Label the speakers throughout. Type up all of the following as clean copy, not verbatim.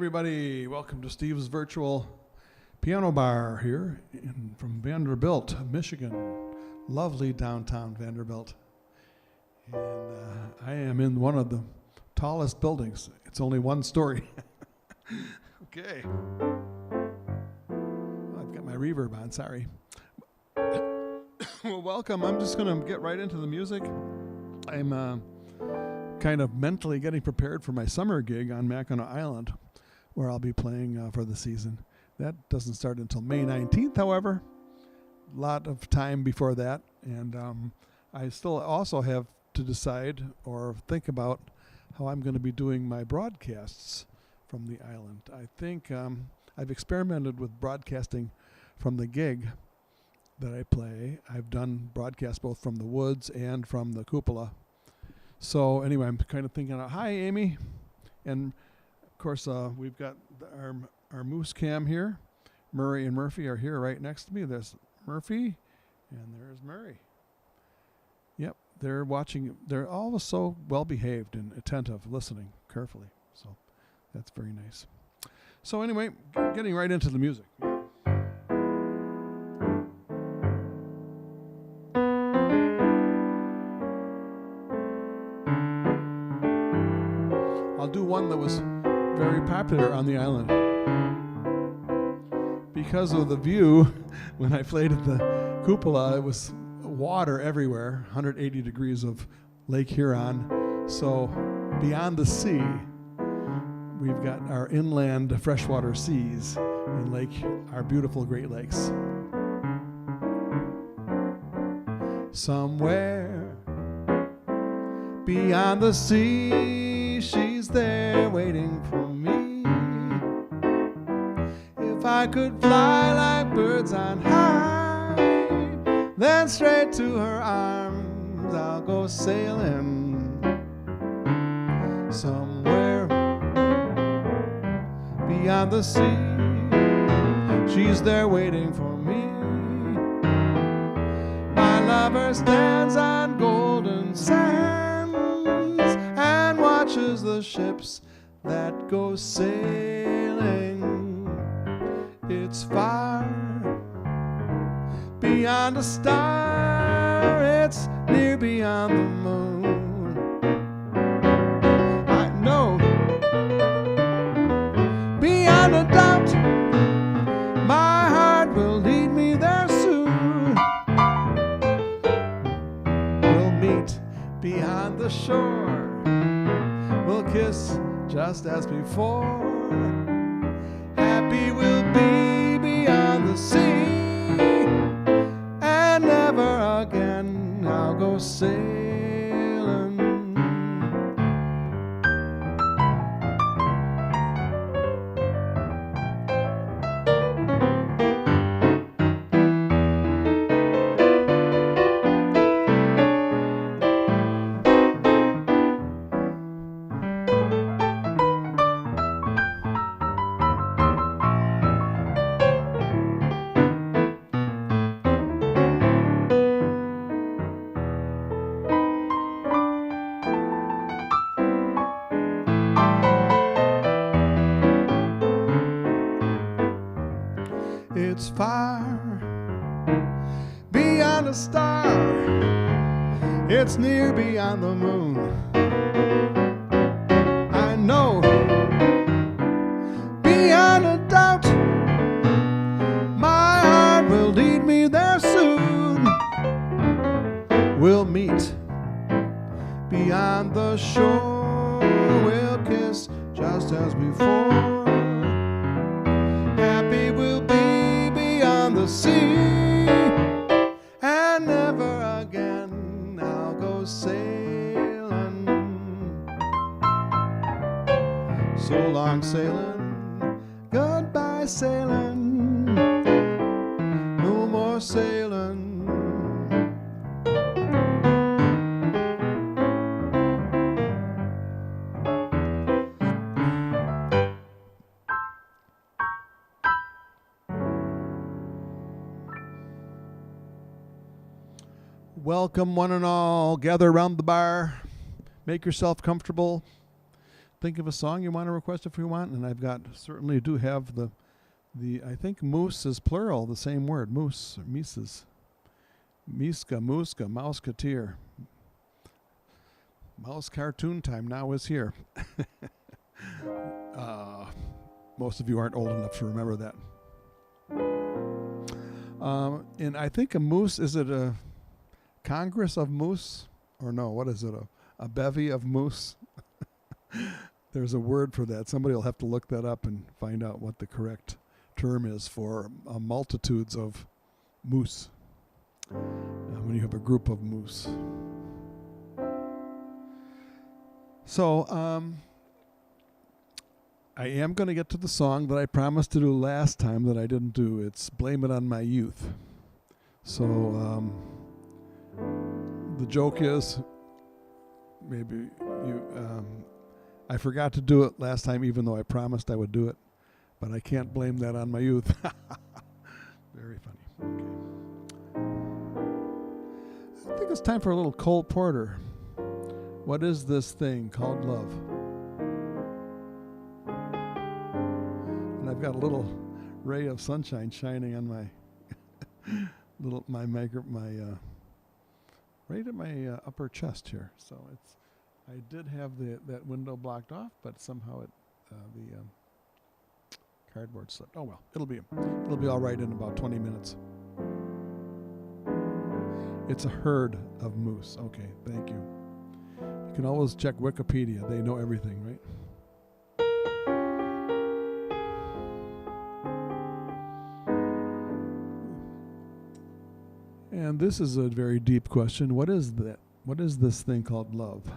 Speaker 1: everybody. Welcome to Steve's virtual piano bar here from Vanderbilt, Michigan. Lovely downtown Vanderbilt. And I am in one of the tallest buildings. It's only one story. Okay. I've got my reverb on, sorry. Well, welcome. I'm just going to get right into the music. I'm kind of mentally getting prepared for my summer gig on Mackinac Island, where I'll be playing for the season. That doesn't start until May 19th, however. A lot of time before that. And I still also have to decide or think about how I'm going to be doing my broadcasts from the island. I think I've experimented with broadcasting from the gig that I play. I've done broadcasts both from the woods and from the cupola. So anyway, I'm kind of thinking, hi, Amy. And of course, we've got our moose cam here. Murray and Murphy are here right next to me. There's Murphy and there's Murray. Yep, they're watching. They're all so well behaved and attentive, listening carefully. So that's very nice. So anyway, getting right into the music. I'll do one that was very popular on the island. Because of the view, when I played at the cupola, it was water everywhere, 180 degrees of Lake Huron. So beyond the sea, we've got our inland freshwater seas and our beautiful Great Lakes. Somewhere beyond the sea, she's there waiting for me. If I could fly like birds on high, then straight to her arms I'll go sailing. Somewhere beyond the sea, she's there waiting for me. My lover stands on golden sands and watches the ships that go sailing. It's far beyond a star, it's near beyond the moon. I know beyond a doubt my heart will lead me there soon. We'll meet beyond the shore, we'll kiss just as before. Happy we'll be beyond the sea, and never again I'll go sailing. It's far beyond a star, it's near beyond the moon. I know beyond a doubt my heart will lead me there soon. We'll meet beyond the shore, we'll kiss just as before. Happy we'll be beyond the sea, and never again I'll go sailing. So long sailing, goodbye sailing, no more sailing. Welcome one and all, gather around the bar, make yourself comfortable. think of a song you want to request if you want, and I've got certainly do have the I think moose is plural, the same word, moose or mises. Miska, Mooska, Mouseketeer. Mouse cartoon time now is here. Most of you aren't old enough to remember that. And I think a moose, is it a congress of moose? Or no, what is it? A bevy of moose? There's a word for that. Somebody will have to look that up and find out what the correct term is for multitudes of moose. When you have a group of moose. So, I am going to get to the song that I promised to do last time that I didn't do. It's Blame It on My Youth. So, the joke is, maybe I forgot to do it last time, even though I promised I would do it. But I can't blame that on my youth. Very funny. Okay. I think it's time for a little Cole Porter. What is this thing called love? And I've got a little ray of sunshine shining on my right at my upper chest here. So I did have that window blocked off, but somehow the cardboard slipped. Oh well, it'll be all right in about 20 minutes. It's a herd of moose. Okay, thank you. You can always check Wikipedia. They know everything, right? And this is a very deep question. What is that? What is this thing called love?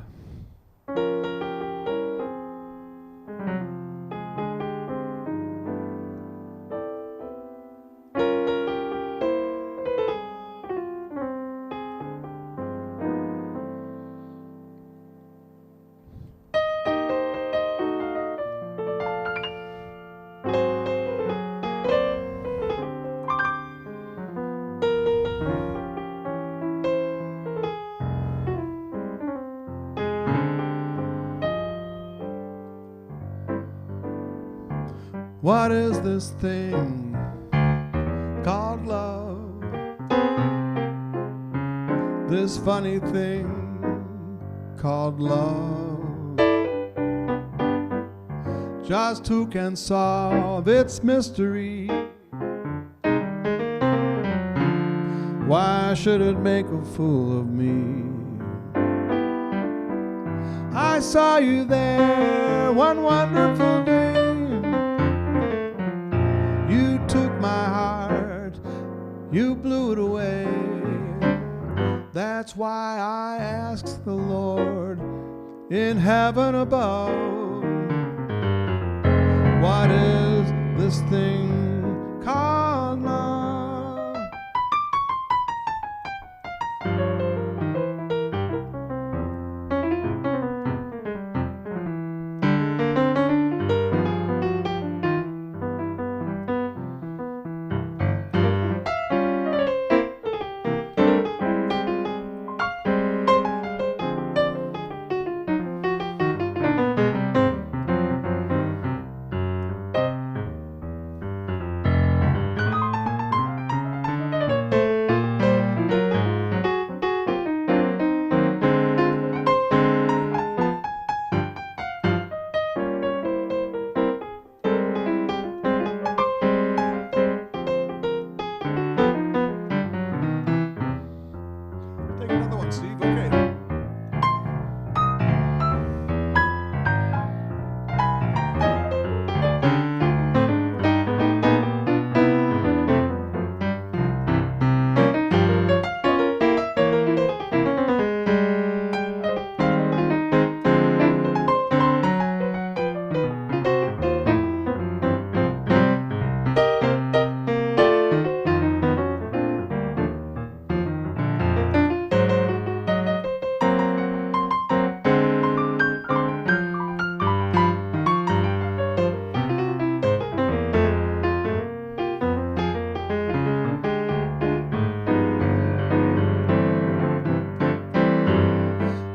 Speaker 1: What is this thing called love? This funny thing called love. Just who can solve its mystery? Why should it make a fool of me? I saw you there one wonderful day. You blew it away. That's why I asked the Lord in heaven above, what is this thing called love?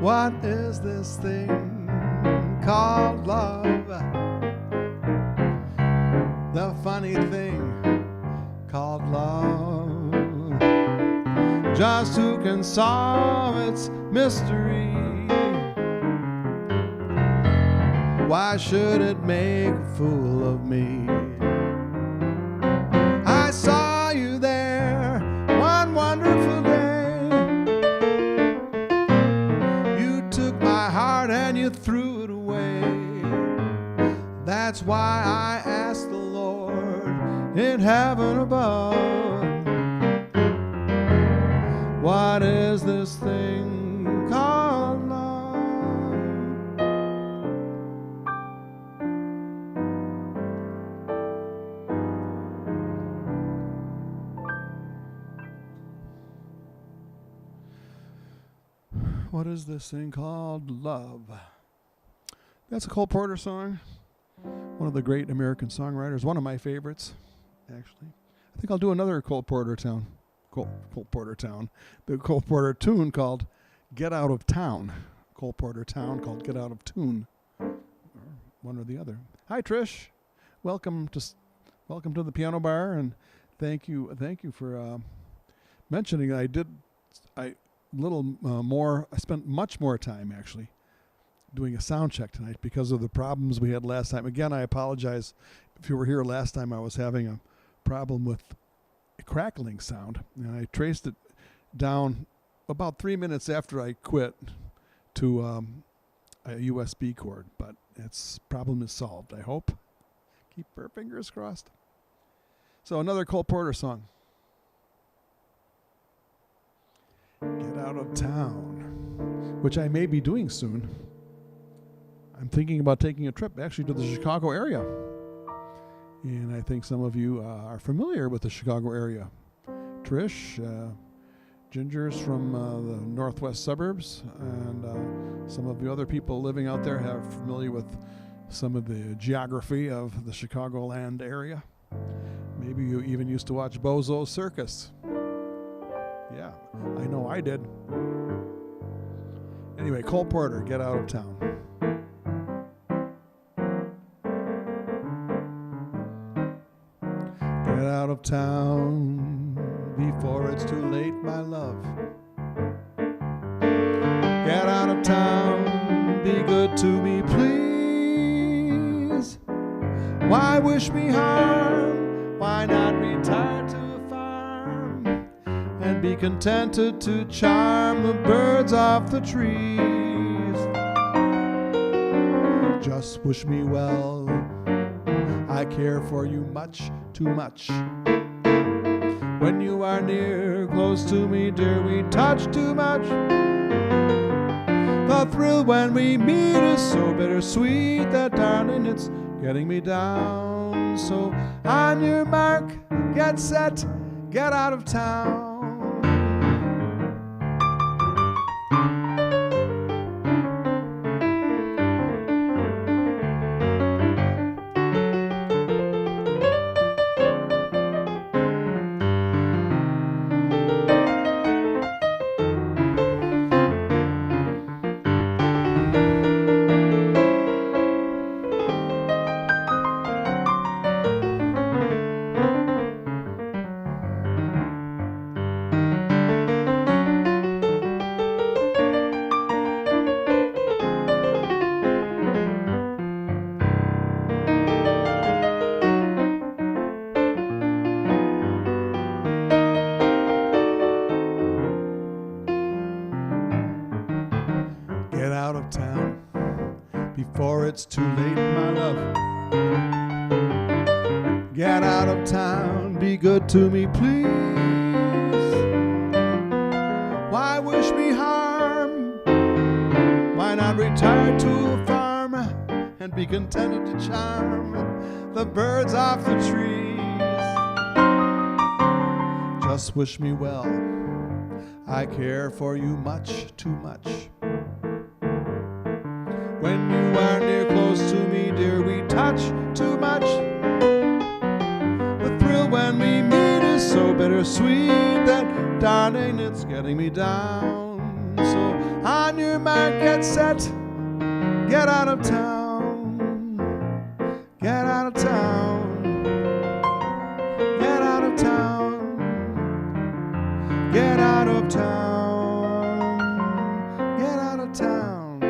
Speaker 1: What is this thing called love. The funny thing called love. Just who can solve its mystery? Why should it make a fool of me? I saw you there one wonderful day. You took my heart and you threw it away. That's why I asked the Lord in heaven above, what is this thing called love? What is this thing called love? That's a Cole Porter song. One of the great American songwriters. One of my favorites, actually. I think I'll do another Cole Porter tune. The Cole Porter tune called Get Out of Town. Cole Porter town called Get Out of Tune. Or one or the other. Hi, Trish. Welcome to the piano bar, and thank you for mentioning. I spent much more time actually doing a sound check tonight because of the problems we had last time. Again, I apologize if you were here last time. I was having a problem with a crackling sound, and I traced it down about 3 minutes after I quit to a USB cord, but its problem is solved, I hope. Keep our fingers crossed. So another Cole Porter song. Get Out of Town, which I may be doing soon. I'm thinking about taking a trip actually to the Chicago area. And I think some of you are familiar with the Chicago area. Trish, Ginger's from the northwest suburbs, and some of the other people living out there are familiar with some of the geography of the Chicagoland area. Maybe you even used to watch Bozo's Circus. Yeah, I know I did. Anyway, Cole Porter, Get Out of Town. Get out of town before it's too late, my love. Get out of town, be good to me, please. Why wish me harm? Why not retire to a farm and be contented to charm the birds off the trees? Just wish me well, I care for you much, too much. When you are near, close to me, dear, we touch too much. The thrill when we meet is so bittersweet that, darling, it's getting me down. So on your mark, get set, get out of town. Before it's too late, my love. Get out of town, be good to me, please. Why wish me harm? Why not retire to a farm and be contented to charm the birds off the trees? Just wish me well, I care for you much, too much. When you are near, close to me, dear, we touch too much. The thrill when we meet is so bittersweet that, darling, it's getting me down. So on your mark, get set, Get out of town. Get out of town. Get out of town. Get out of town. Get out of town.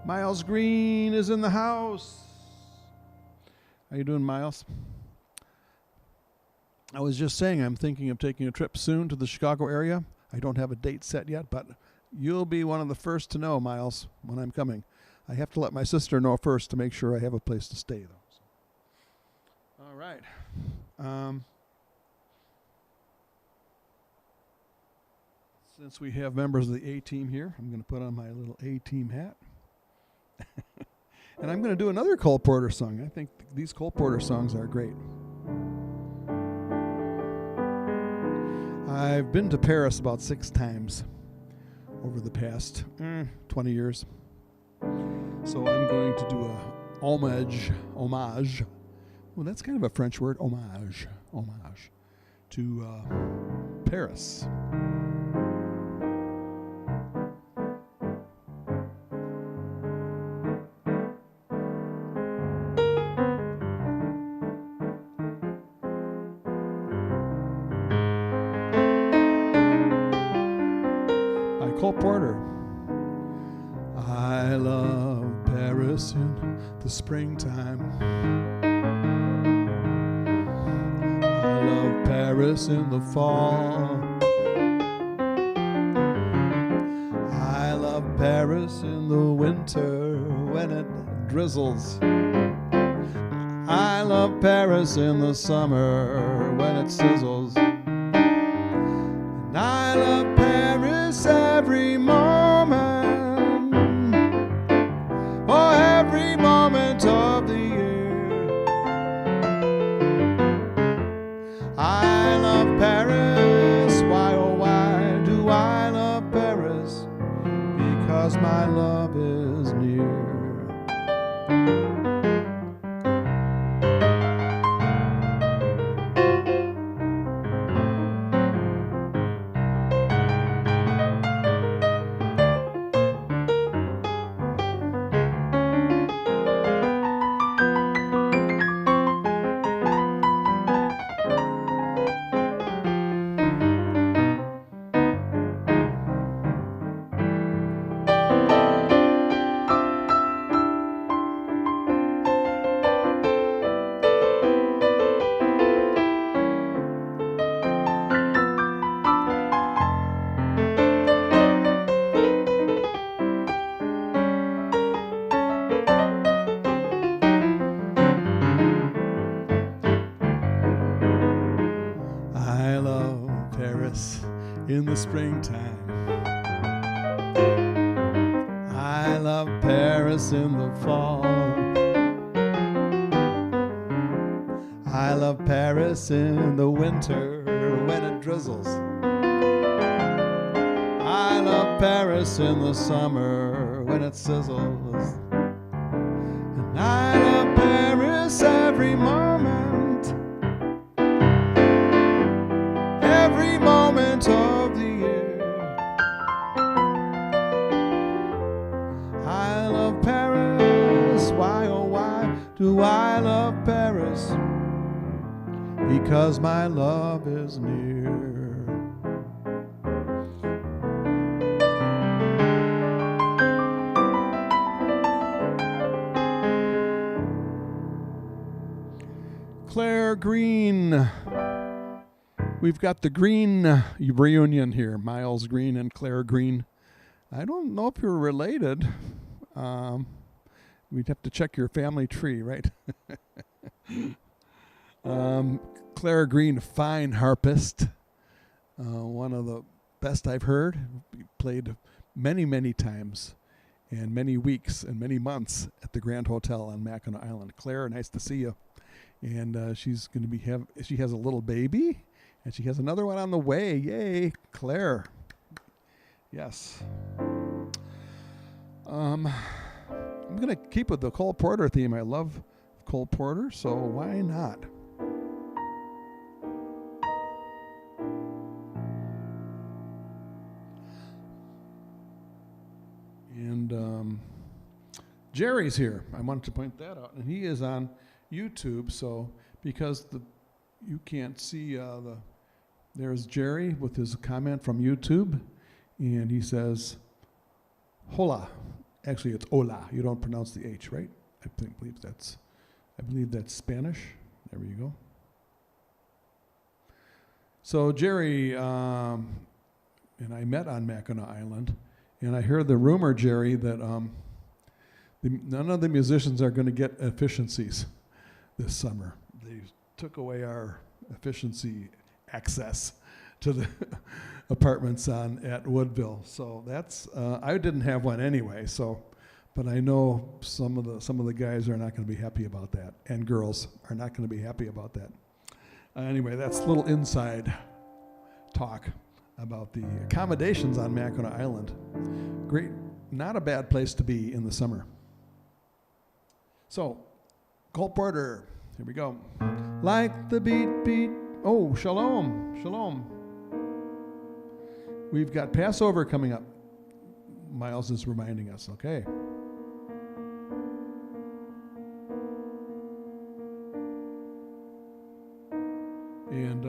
Speaker 1: Miles Green is in the house. How you doing, Miles? I was just saying I'm thinking of taking a trip soon to the Chicago area. I don't have a date set yet, but you'll be one of the first to know, Miles, when I'm coming. I have to let my sister know first to make sure I have a place to stay, though. So. All right. Since we have members of the A-Team here, I'm going to put on my little A-Team hat. And I'm going to do another Cole Porter song. I think these Cole Porter songs are great. I've been to Paris about 6 times over the past 20 years. So I'm going to do a homage. Well, that's kind of a French word, homage to Paris. Cole Porter. I love Paris in the springtime. I love Paris in the fall. I love Paris in the winter when it drizzles. I love Paris in the summer when it sizzles. And I love Paris every moment, oh, every moment of the year. I love Paris, why oh why do I love Paris? Because my love is near. In the springtime, I love Paris in the fall. I love Paris in the winter when it drizzles. I love Paris in the summer when it sizzles. And I love Paris every moment, every moment of the year. I love Paris, why oh why do I love Paris? Because my love is near. Claire Green. We've got the Green reunion here, Miles Green and Claire Green. I don't know if you're related. We'd have to check your family tree, right? Claire Green, fine harpist. One of the best I've heard. We played many, many times and many weeks and many months at the Grand Hotel on Mackinac Island. Claire, nice to see you. And she's going to be she has a little baby, and she has another one on the way. Yay, Claire. Yes. I'm going to keep with the Cole Porter theme. I love Cole Porter, so why not? Jerry's here. I wanted to point that out, and he is on YouTube. So because you can't see there's Jerry with his comment from YouTube, and he says, "Hola." Actually, it's "hola." You don't pronounce the H, right? I believe that's Spanish. There you go. So Jerry and I met on Mackinac Island, and I heard the rumor, Jerry, that none of the musicians are going to get efficiencies this summer. They took away our efficiency access to the apartments at Woodville. So that's I didn't have one anyway. So, but I know some of the guys are not going to be happy about that, and girls are not going to be happy about that. Anyway, that's a little inside talk about the accommodations on Mackinac Island. Great, not a bad place to be in the summer. So, Cole Porter, here we go. Like the beat. Oh, shalom, shalom. We've got Passover coming up. Miles is reminding us, okay. And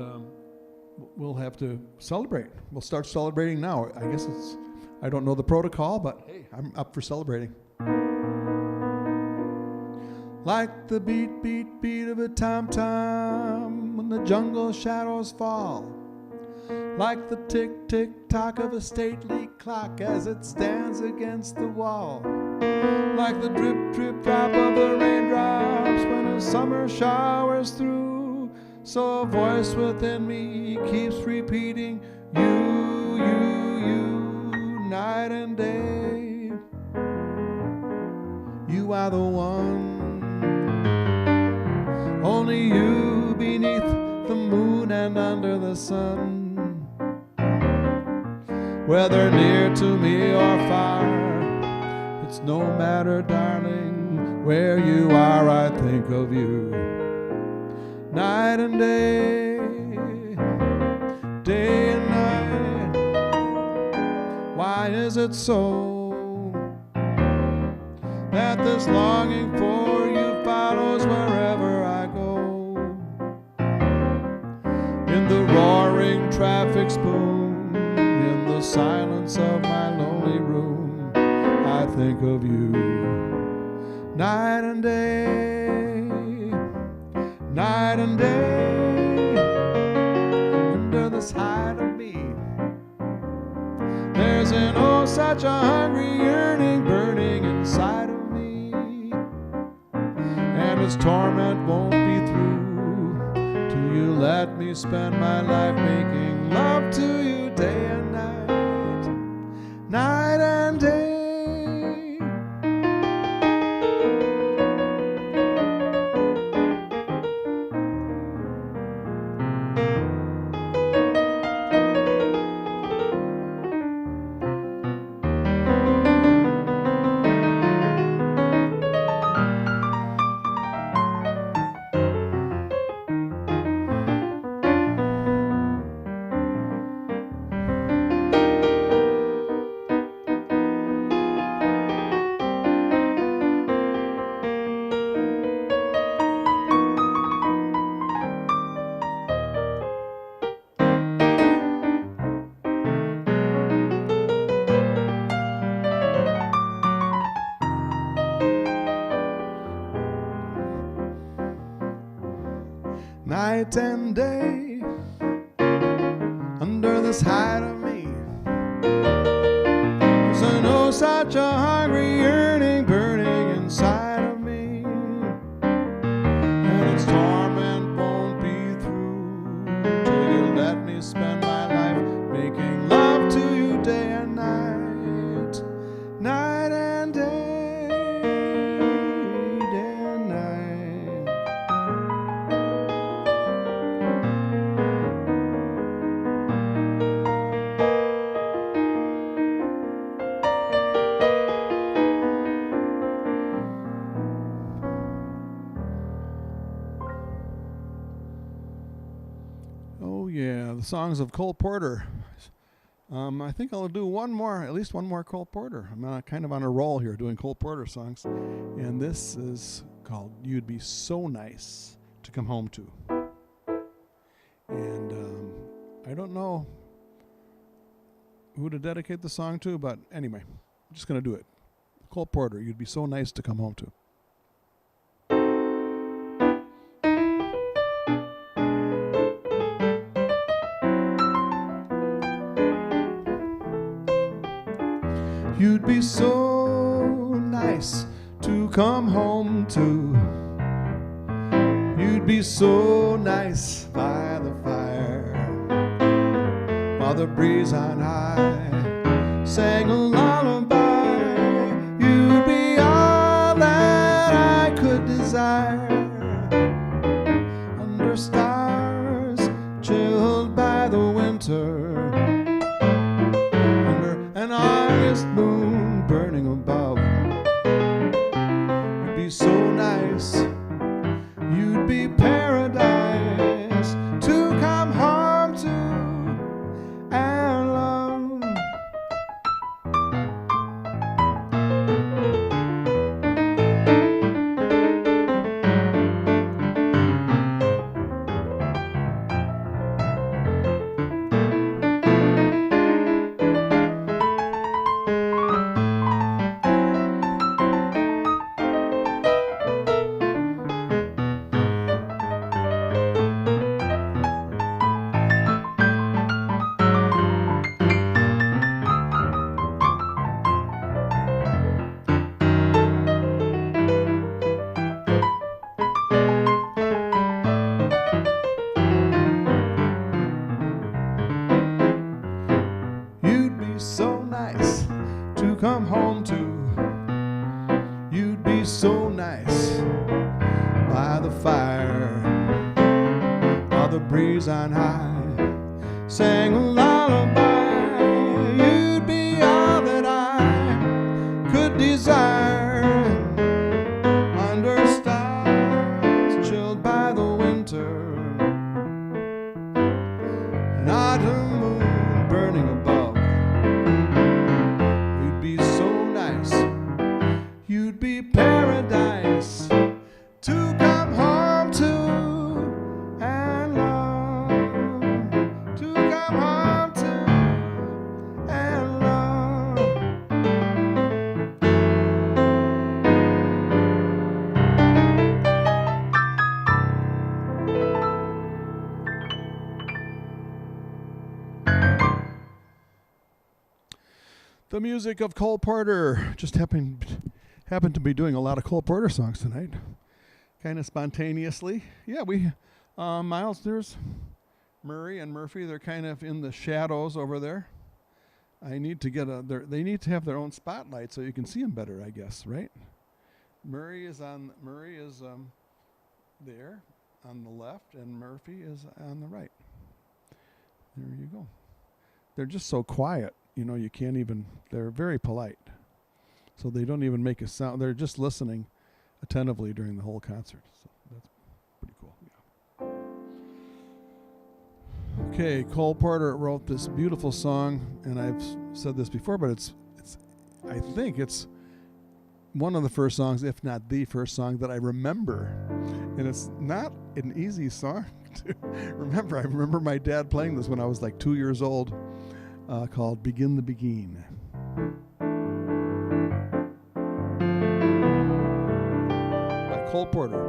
Speaker 1: we'll have to celebrate. We'll start celebrating now. I guess I don't know the protocol, but hey, I'm up for celebrating. Like the beat of a tom-tom when the jungle shadows fall. Like the tick-tick-tock of a stately clock as it stands against the wall. Like the drip-drip-drop of the raindrops when a summer shower's through. So a voice within me keeps repeating, you, night and day. You are the one. Only you beneath the moon and under the sun. Whether near to me or far, it's no matter, darling, where you are, I think of you. Night and day, day and night. Why is it so that this longing for you follows wherever I go? In the roaring traffic's boom, in the silence of my lonely room, I think of you. Night and day, night and day, under this hide of me. There's an oh such a hungry yearning burning inside of me, and its torment won't be through till you let me spend my life making love to you day and night, night and day. Night and day, under this hide of me, there's an oh such a hungry yearning burning inside of me, and its torment won't be through till you let me spend my life making love to you day and night, night and day, day and night. Oh yeah, the songs of Cole Porter. I think I'll do one more, at least one more Cole Porter. I'm kind of on a roll here doing Cole Porter songs. And this is called You'd Be So Nice to Come Home To. And I don't know who to dedicate the song to, but anyway, I'm just going to do it. Cole Porter, You'd Be So Nice to Come Home To. You'd be so nice to come home to. You'd be so nice by the fire, while the breeze on high sang a lullaby. You'd be all that I could desire, under stars chilled by the winter, an August moon burning above. You'd be so nice, you'd be paradise to come home to and love. So nice to come home to. You'd be so nice by the fire, while the breeze on high sang a lullaby. You'd be all that I could desire, under stars chilled by the winter, an autumn moon burning above. You'd be paradise to come home to and love, to come home to and love. The music of Cole Porter. Just happened to be doing a lot of Cole Porter songs tonight, kind of spontaneously. Yeah, Miles, there's Murray and Murphy. They're kind of in the shadows over there. I need to get they need to have their own spotlight so you can see them better, I guess, right? Murray is there on the left, and Murphy is on the right. There you go. They're just so quiet, you can't even, they're very polite. So they don't even make a sound. They're just listening attentively during the whole concert. So that's pretty cool. Yeah. Okay, Cole Porter wrote this beautiful song, and I've said this before, but I think it's one of the first songs, if not the first song that I remember. And it's not an easy song to remember. I remember my dad playing this when I was like 2 years old, called Begin the Begin. Cole Porter.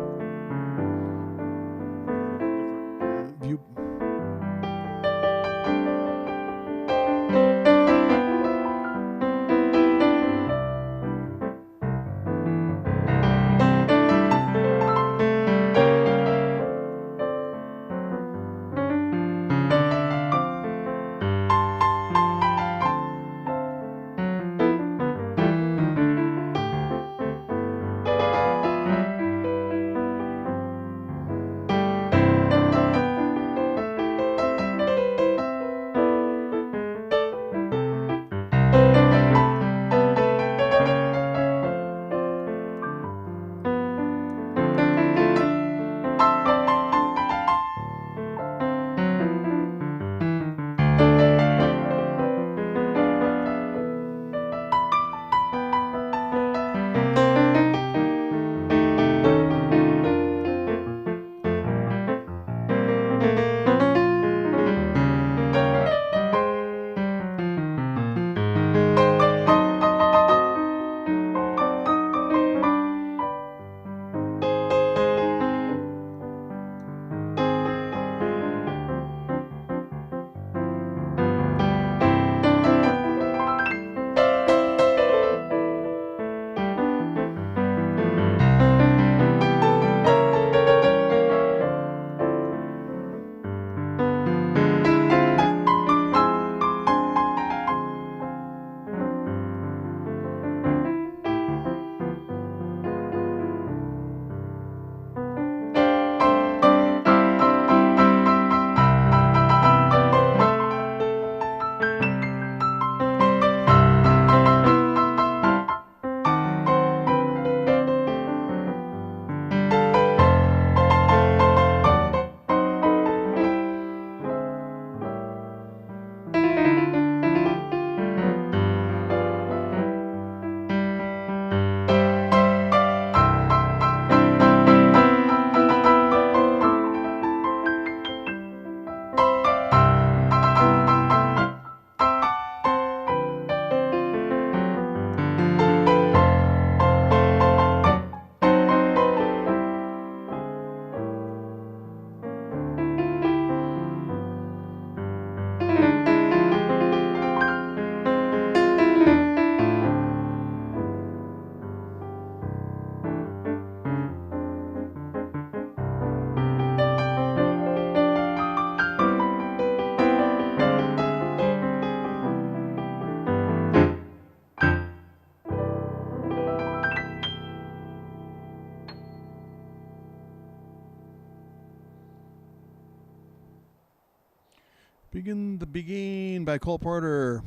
Speaker 1: Begin the Begin by Cole Porter.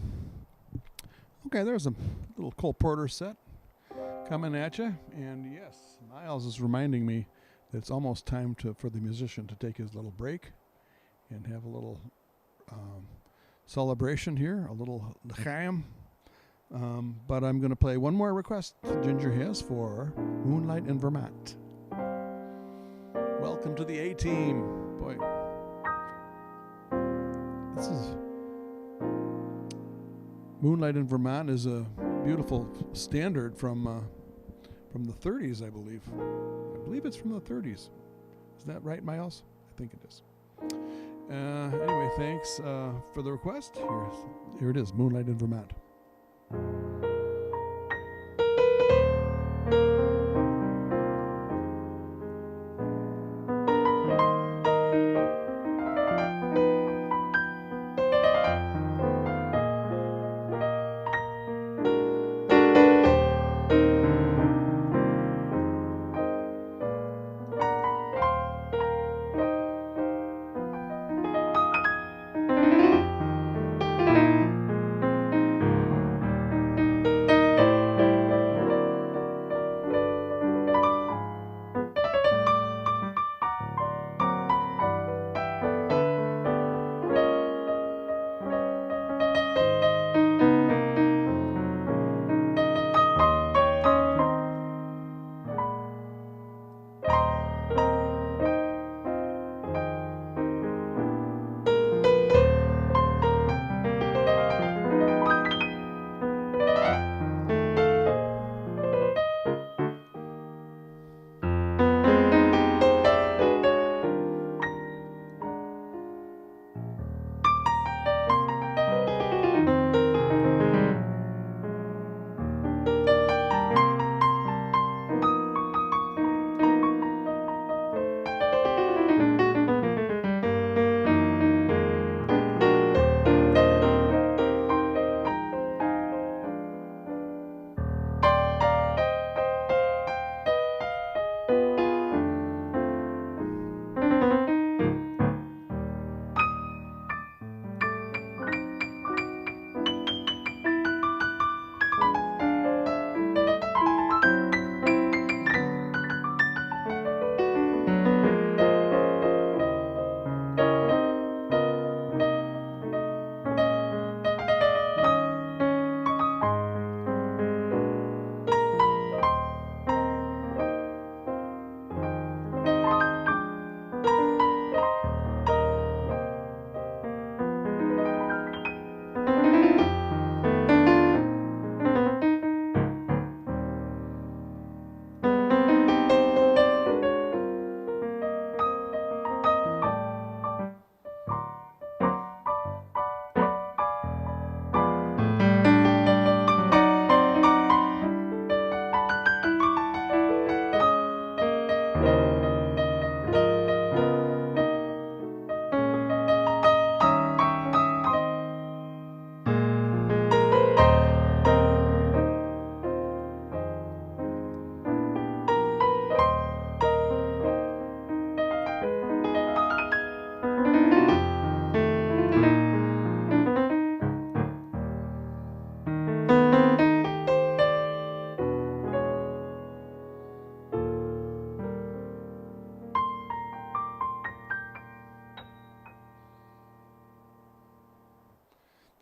Speaker 1: Okay, there's a little Cole Porter set coming at you. And yes, Miles is reminding me that it's almost time for the musician to take his little break and have a little celebration here, a little l'chaim. But I'm going to play one more request Ginger has for Moonlight in Vermont. Welcome to the A-Team. Boy, this is Moonlight in Vermont is a beautiful standard from the 30s, I believe. I believe it's from the 30s. Is that right, Miles? I think it is. Anyway, thanks for the request. Here it is, Moonlight in Vermont.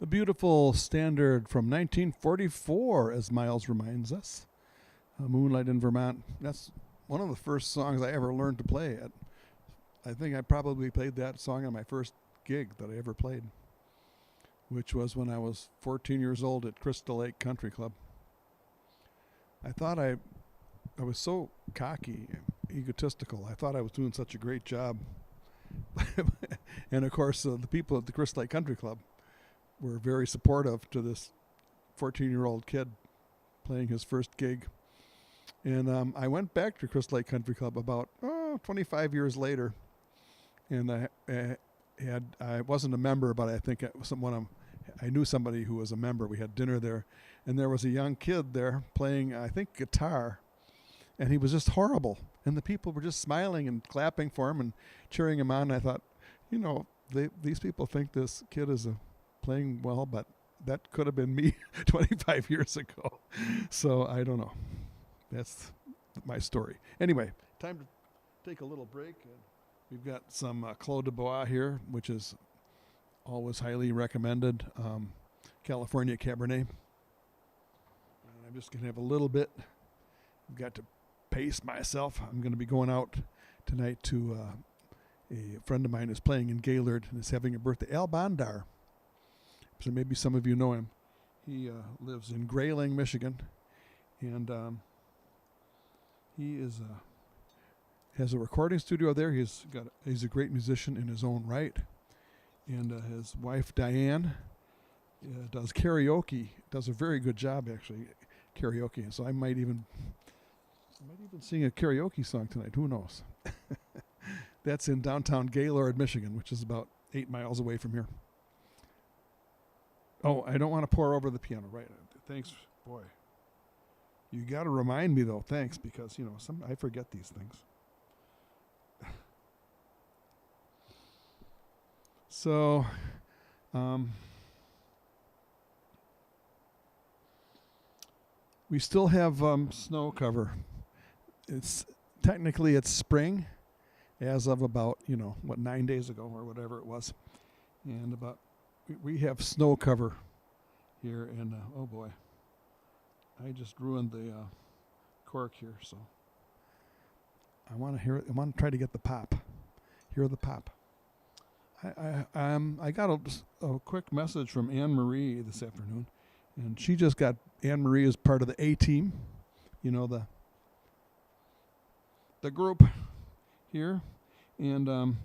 Speaker 1: The beautiful standard from 1944, as Miles reminds us. Moonlight in Vermont. That's one of the first songs I ever learned to play. I think I probably played that song on my first gig that I ever played, which was when I was 14 years old at Crystal Lake Country Club. I thought I was so cocky, egotistical. I thought I was doing such a great job. And of course, the people at the Crystal Lake Country Club were very supportive to this 14-year-old kid playing his first gig. And I went back to Crystal Lake Country Club about 25 years later, and I wasn't a member, but I think I knew somebody who was a member. We had dinner there, and there was a young kid there playing, I think, guitar, and he was just horrible. And the people were just smiling and clapping for him and cheering him on. And I thought, these people think this kid is playing well, but that could have been me 25 years ago. So I don't know. That's my story. Anyway, time to take a little break. We've got some Clos de Bois here, which is always highly recommended. California Cabernet. And I'm just going to have a little bit. I've got to pace myself. I'm going to be going out tonight to a friend of mine is playing in Gaylord and is having a birthday. Al Bondar. So maybe some of you know him. He lives in Grayling, Michigan, and he has a recording studio there. He's a great musician in his own right, and his wife Diane does karaoke. Does a very good job actually, karaoke. So I might even sing a karaoke song tonight. Who knows? That's in downtown Gaylord, Michigan, which is about 8 miles away from here. Oh, I don't want to pour over the piano, right? Thanks, boy. You got to remind me though. Thanks, because I forget these things. So, we still have snow cover. It's spring, as of about 9 days ago or whatever it was, and we have snow cover here, and oh boy, I just ruined the cork here. So I want to hear it. I want to try to get the pop. Hear the pop. I got a quick message from Anne Marie this afternoon, and she just got Anne Marie as part of the A team, the group here, and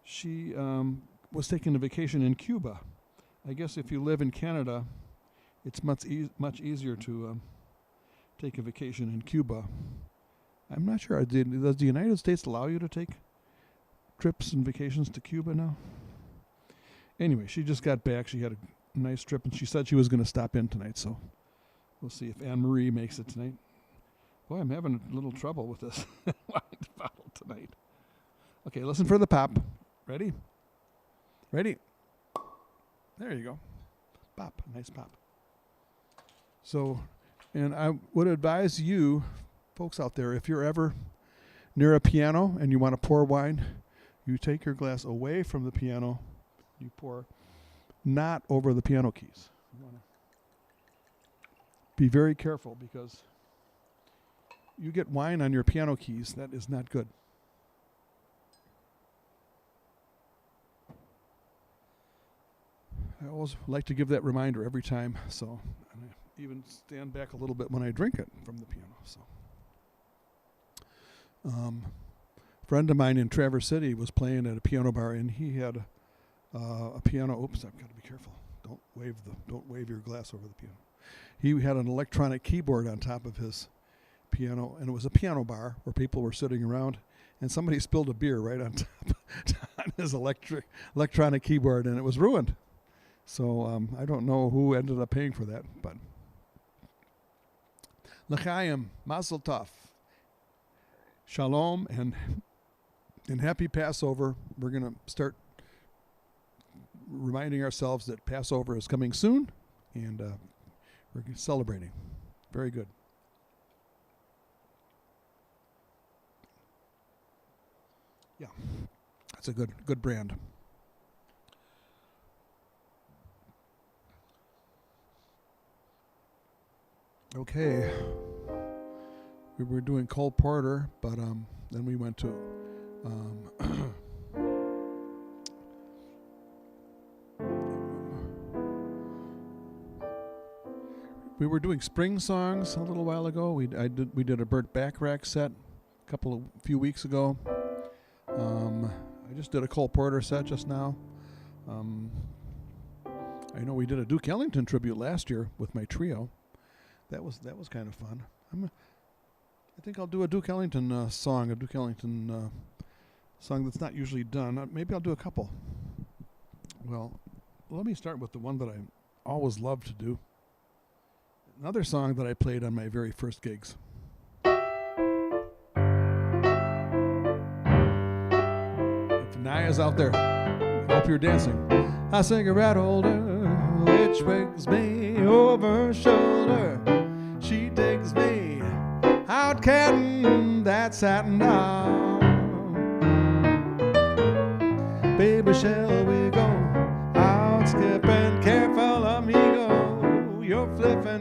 Speaker 1: she was taking a vacation in Cuba. I guess if you live in Canada, it's much easier to take a vacation in Cuba. I'm not sure. Does the United States allow you to take trips and vacations to Cuba now? Anyway, she just got back. She had a nice trip, and she said she was going to stop in tonight, so we'll see if Anne Marie makes it tonight. Boy, I'm having a little trouble with this wine bottle tonight. Okay, listen for the pop. Ready? Ready? There you go. Pop. Nice pop. So, and I would advise you, folks out there, if you're ever near a piano and you want to pour wine, you take your glass away from the piano. You pour not over the piano keys. You want to be very careful, because you get wine on your piano keys. That is not good. I always like to give that reminder every time, so I even stand back a little bit when I drink it from the piano. So, a friend of mine in Traverse City was playing at a piano bar, and he had a piano. Oops, I've got to be careful. Don't wave your glass over the piano. He had an electronic keyboard on top of his piano, and it was a piano bar where people were sitting around, and somebody spilled a beer right on top on his electronic keyboard, and it was ruined. So I don't know who ended up paying for that, but L'chaim, Mazel Tov, Shalom, and happy Passover. We're going to start reminding ourselves that Passover is coming soon, and we're celebrating. Very good. Yeah, that's a good brand. Okay. We were doing Cole Porter, but then we went to we were doing spring songs a little while ago. We did a Burt Bacharach set a few weeks ago. I just did a Cole Porter set just now. I know we did a Duke Ellington tribute last year with my trio. That was kind of fun. I think I'll do a Duke Ellington song that's not usually done. Maybe I'll do a couple. Well, let me start with the one that I always love to do. Another song that I played on my very first gigs. If Naya's out there, I hope you're dancing. A cigarette holder which wigs me over her shoulder. She digs me out catting that satin down. Baby, shall we go out skipping? Careful, amigo, you're flipping.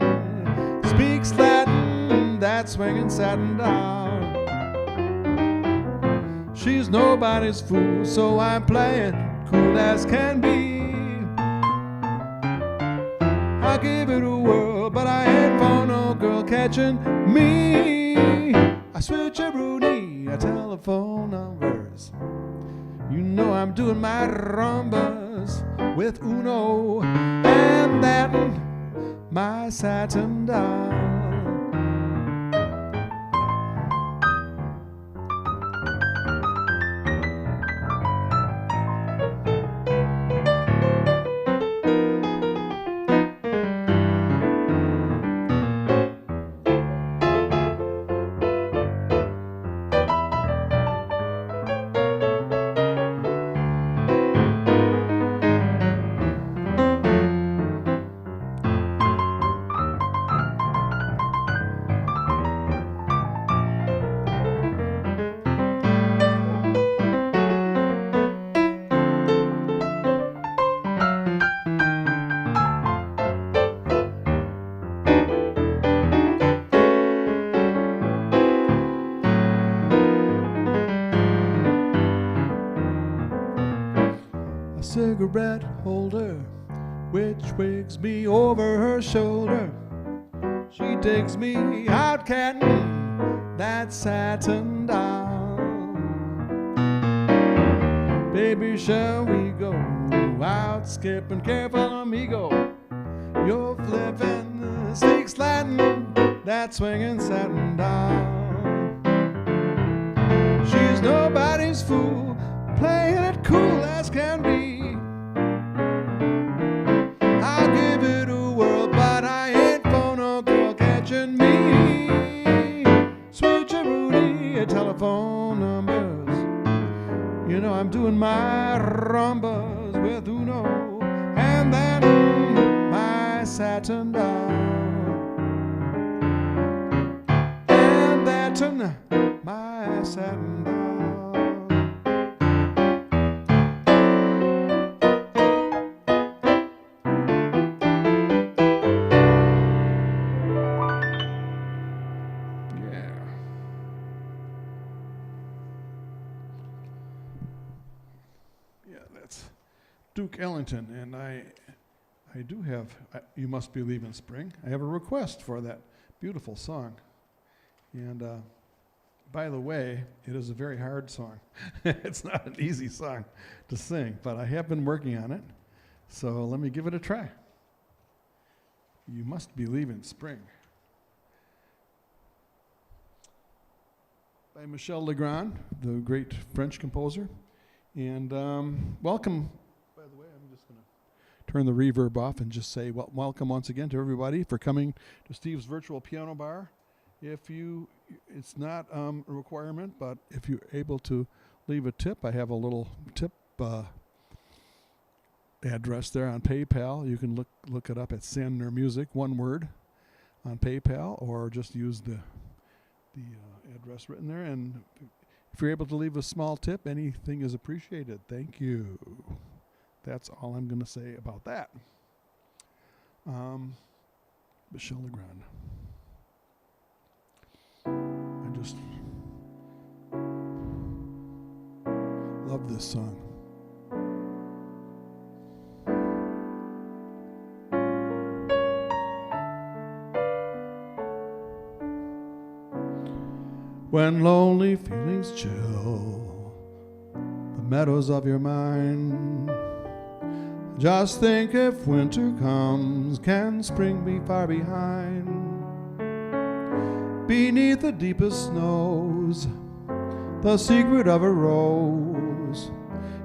Speaker 1: Speaks Latin, that swinging satin down. She's nobody's fool, so I'm playing cool as can be. I'll give it a whirl, but I ain't for no girl catching me. I switch a Rooney, I telephone numbers. You know I'm doing my rumbas with Uno and that my satin down. Cigarette holder which wigs me over her shoulder. She takes me out catting that satin down. Baby, shall we go out skipping? Careful, amigo, you're flipping. Sticks Latin, that swinging satin down. She's nobody's fool, playing it cool as can be. Telephone numbers. You know I'm doing my rumbas with Uno and then my satin down. And then my satin down. Duke Ellington, and I do have You Must Believe in Spring. I have a request for that beautiful song. And by the way, it is a very hard song. It's not an easy song to sing, but I have been working on it. So let me give it a try. You Must Believe in Spring. By Michel Legrand, the great French composer. And welcome. By the way, I'm just going to turn the reverb off and just say welcome once again to everybody for coming to Steve's Virtual Piano Bar. It's not a requirement, but if you're able to leave a tip, I have a little tip address there on PayPal. You can look it up at Sandner Music, one word, on PayPal, or just use the address written there. And if you're able to leave a small tip, anything is appreciated. Thank you. That's all I'm going to say about that. Michel Legrand. love this song. When lonely feelings chill the meadows of your mind, just think if winter comes, can spring be far behind? Beneath the deepest snows, the secret of a rose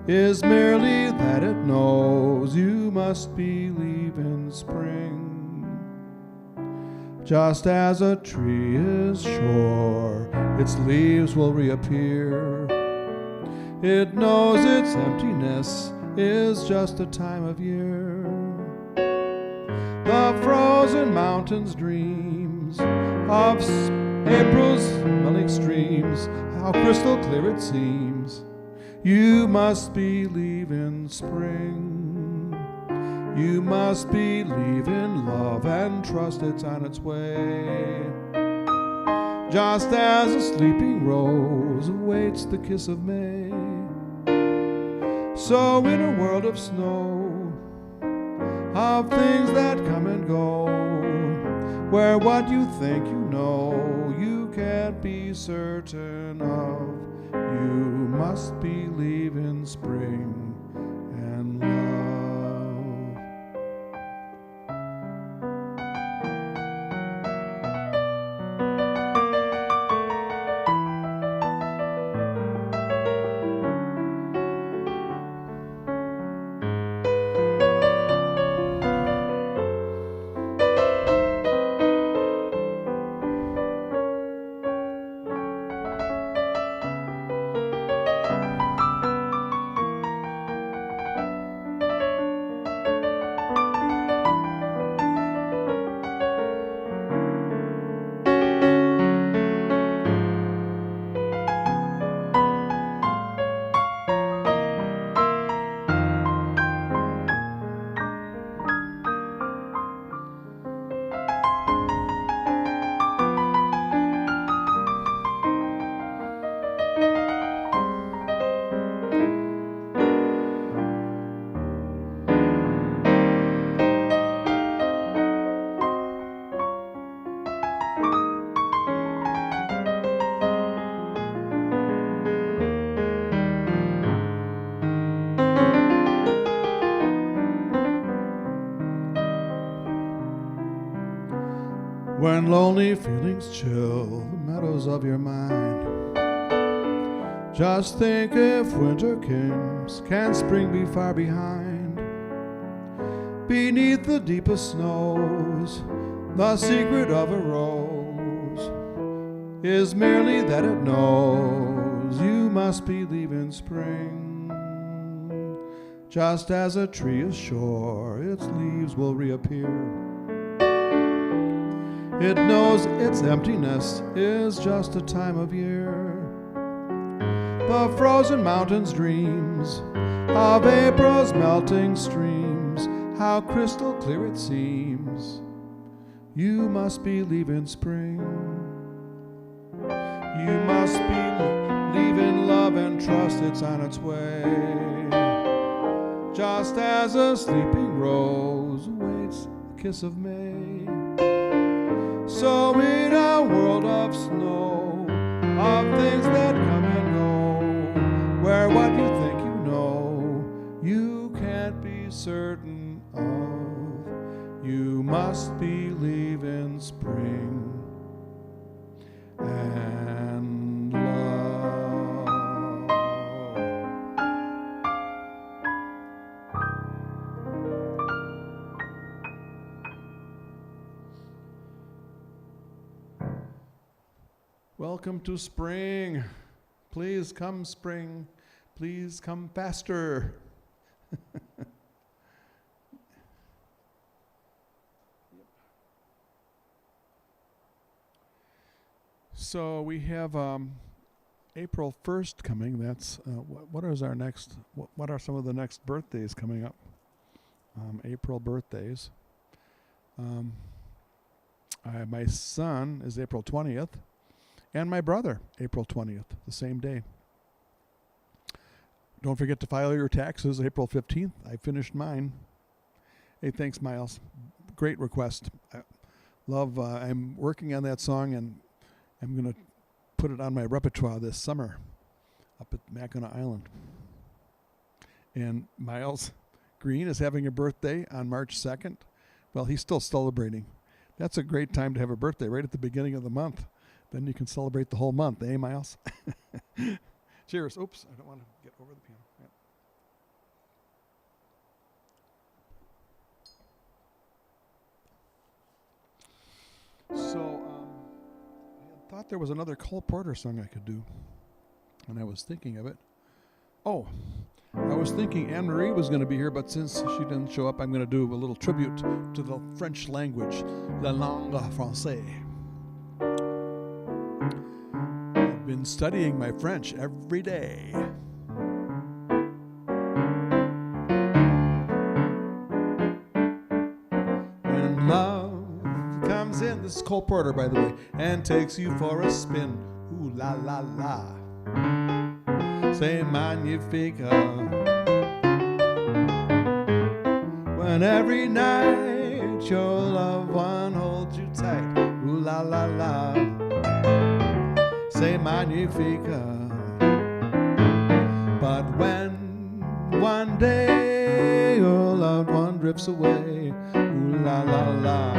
Speaker 1: is merely that it knows you must believe in spring. Just as a tree is sure its leaves will reappear, it knows its emptiness is just a time of year. The frozen mountains dreams of April's smelling streams, how crystal clear it seems. You must believe in spring. You must believe in love and trust it's on its way. Just as a sleeping rose awaits the kiss of May, so in a world of snow, of things that come and go, where what you think you know you can't be certain of, you must believe in spring and love. When lonely feelings chill the meadows of your mind, just think if winter comes, can spring be far behind? Beneath the deepest snows, the secret of a rose is merely that it knows you must believe in spring. Just as a tree is sure its leaves will reappear, it knows its emptiness is just a time of year. The frozen mountains dreams of April's melting streams, how crystal clear it seems. You must believe in spring. You must believe in love and trust it's on its way. Just as a sleeping rose awaits the kiss of May, so in a world of snow, of things that come and go, where what you think you know, you can't be certain of, you must believe in spring and love. Welcome to spring. Please come, spring. Please come faster. So we have April 1st coming. That's what is our next? What are some of the next birthdays coming up? April birthdays. My son is April 20th. And my brother, April 20th, the same day. Don't forget to file your taxes April 15th. I finished mine. Hey, thanks, Miles. Great request. I'm working on that song, and I'm going to put it on my repertoire this summer up at Mackinac Island. And Miles Green is having a birthday on March 2nd. Well, he's still celebrating. That's a great time to have a birthday, right at the beginning of the month. Then you can celebrate the whole month, eh, Miles? Cheers. Oops, I don't want to get over the piano. Yeah. So, I thought there was another Cole Porter song I could do, and I was thinking of it. Oh, I was thinking Anne-Marie was going to be here, but since she didn't show up, I'm going to do a little tribute to the French language, la langue française. I've been studying my French every day. When love comes in, this is Cole Porter, by the way, and takes you for a spin, ooh la la la. C'est magnifique. When every night your loved one holds you tight, ooh la la la. C'est magnifique. But when one day your loved one drifts away, ooh la la la.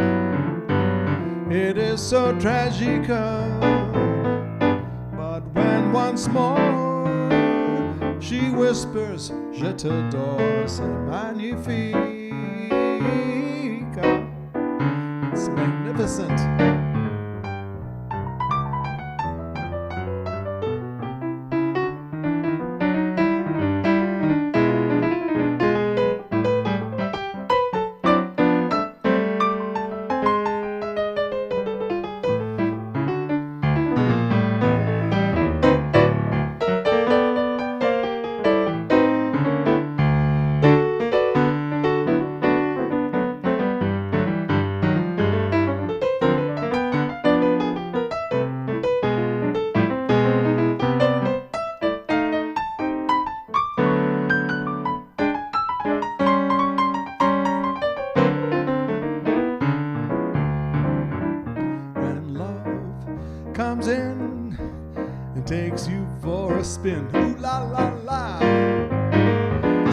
Speaker 1: It is so tragique. But when once more she whispers, je t'adore, c'est magnifique. It's magnificent. Comes in and takes you for a spin. Ooh la la la.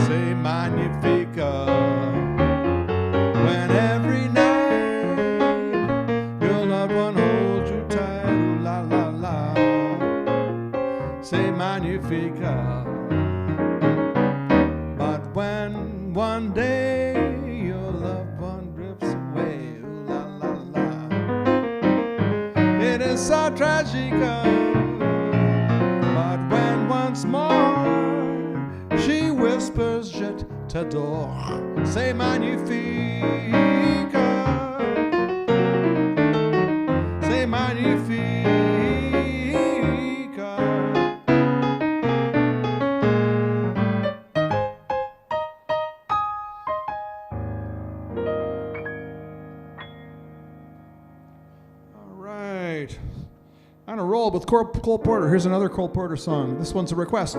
Speaker 1: C'est magnifique. When every night your loved one holds you tight. Ooh la la la. C'est magnifique. But when one day your loved one drifts away. Ooh la la la. It is so tragic, but when once more she whispers, je t'adore, c'est magnifique, c'est magnifique. All right. On a roll with Cole Porter. Here's another Cole Porter song. This one's a request.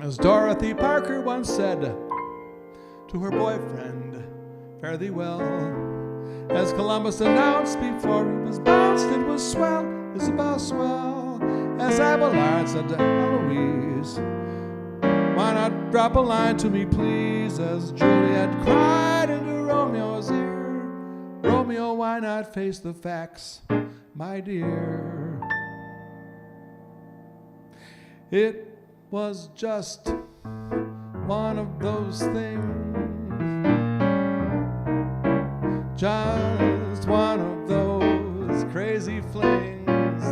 Speaker 1: As Dorothy Parker once said to her boyfriend, fare thee well. As Columbus announced before he was bounced, it was swell, Isabel swell. As Abelard said to Eloise, why not drop a line to me, please? As Juliet cried into Romeo's ear, Romeo, why not face the facts, my dear? It was just one of those things, just one of those crazy flings,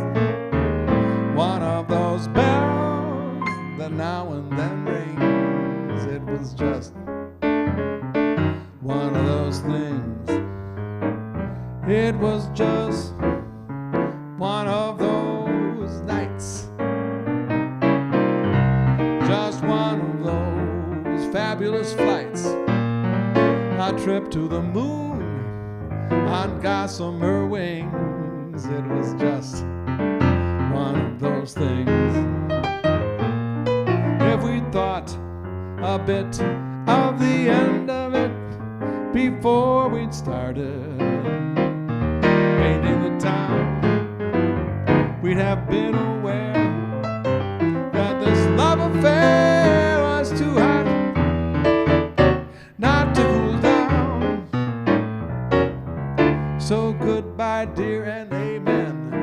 Speaker 1: one of those bells that now and then rings. It was just one of those things. It was just one of those nights, just one of those fabulous flights, a trip to the moon on gossamer wings. It was just one of those things. if we thought a bit of the end of it before we'd started painting the town, we'd have been aware that this love affair was too hot not to cool down. So goodbye, dear, and amen.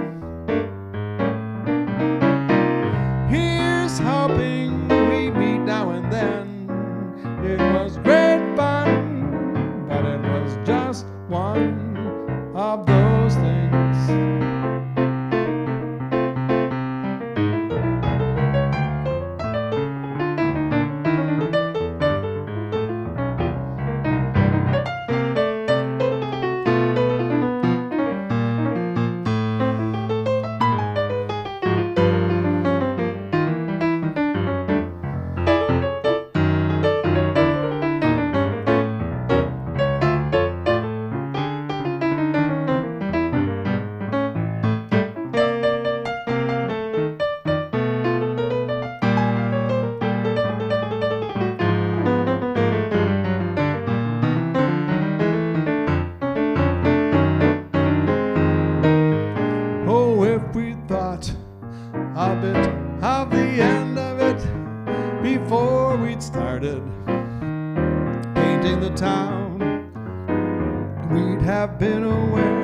Speaker 1: Here's hoping we meet now and then. It was great fun, but it was just one of those things. A bit of the end of it before we'd started painting the town, we'd have been aware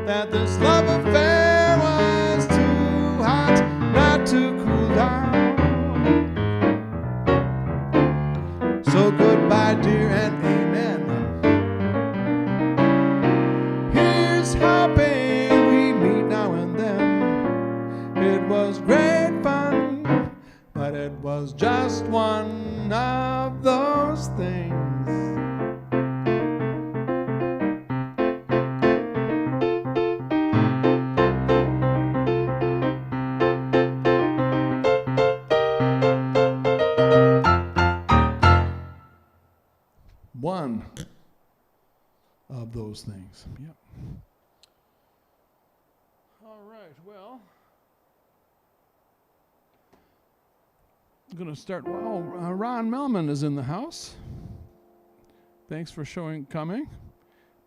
Speaker 1: that this love affair was too hot not to cool down. So goodbye, dear, and amen. Here's hoping we meet now and then. It was great fun, but it was just one of those things. One of those things. Yep. All right, well, I'm going to start. Wow, Ron Melman is in the house. Thanks for coming.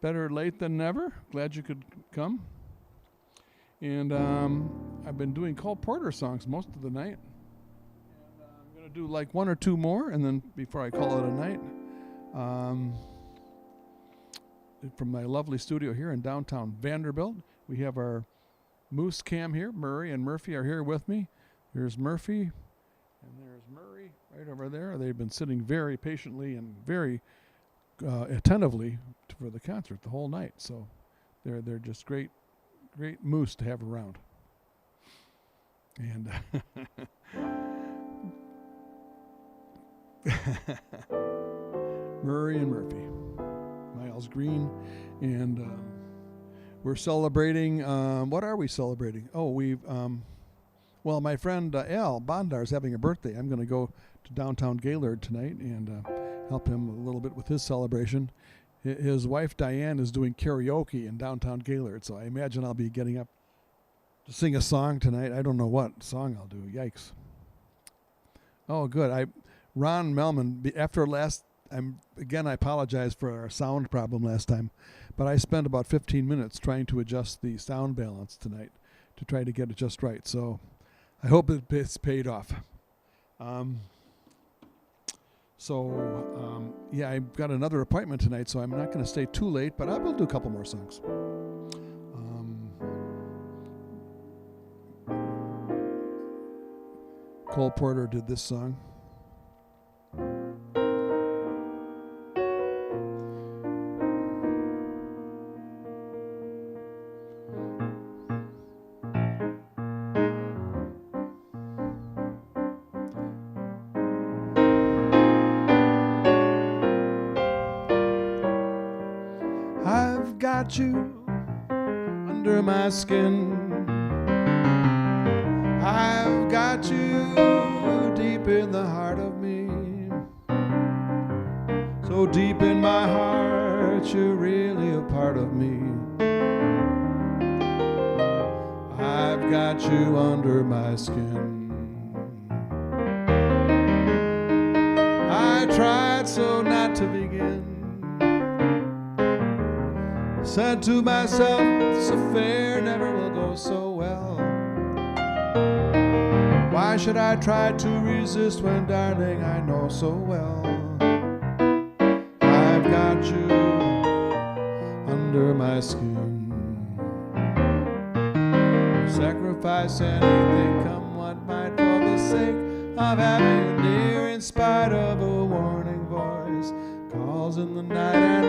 Speaker 1: Better late than never. Glad you could come. And I've been doing Cole Porter songs most of the night. And I'm going to do like one or two more, and then before I call it a night. From my lovely studio here in downtown Vanderbilt, we have our Moose Cam here. Murray and Murphy are here with me. Here's Murphy, and there's Murray right over there. They've been sitting very patiently and very attentively for the concert the whole night. So they're just great moose to have around. And Murray and Murphy, Miles Green, and we're celebrating. What are we celebrating? Oh, well, my friend Al Bondar is having a birthday. I'm going to go to downtown Gaylord tonight and help him a little bit with his celebration. His wife Diane is doing karaoke in downtown Gaylord, so I imagine I'll be getting up to sing a song tonight. I don't know what song I'll do. Yikes. Oh, good. Ron Melman, after last. I apologize for our sound problem last time, but I spent about 15 minutes trying to adjust the sound balance tonight to try to get it just right. So I hope it's paid off. Yeah, I've got another appointment tonight, so I'm not going to stay too late, but I will do a couple more songs. Cole Porter did this song. I've got you under my skin. I've got you deep in the heart of me. So deep in my heart, you're really a part of me. I've got you under my skin. tried so not to begin. Said to myself, this affair never will go so well. Why should I try to resist when, darling, I know so well I've got you under my skin. Sacrifice anything, come what might, for the sake of having you near, in spite of a warning voice calls in the night and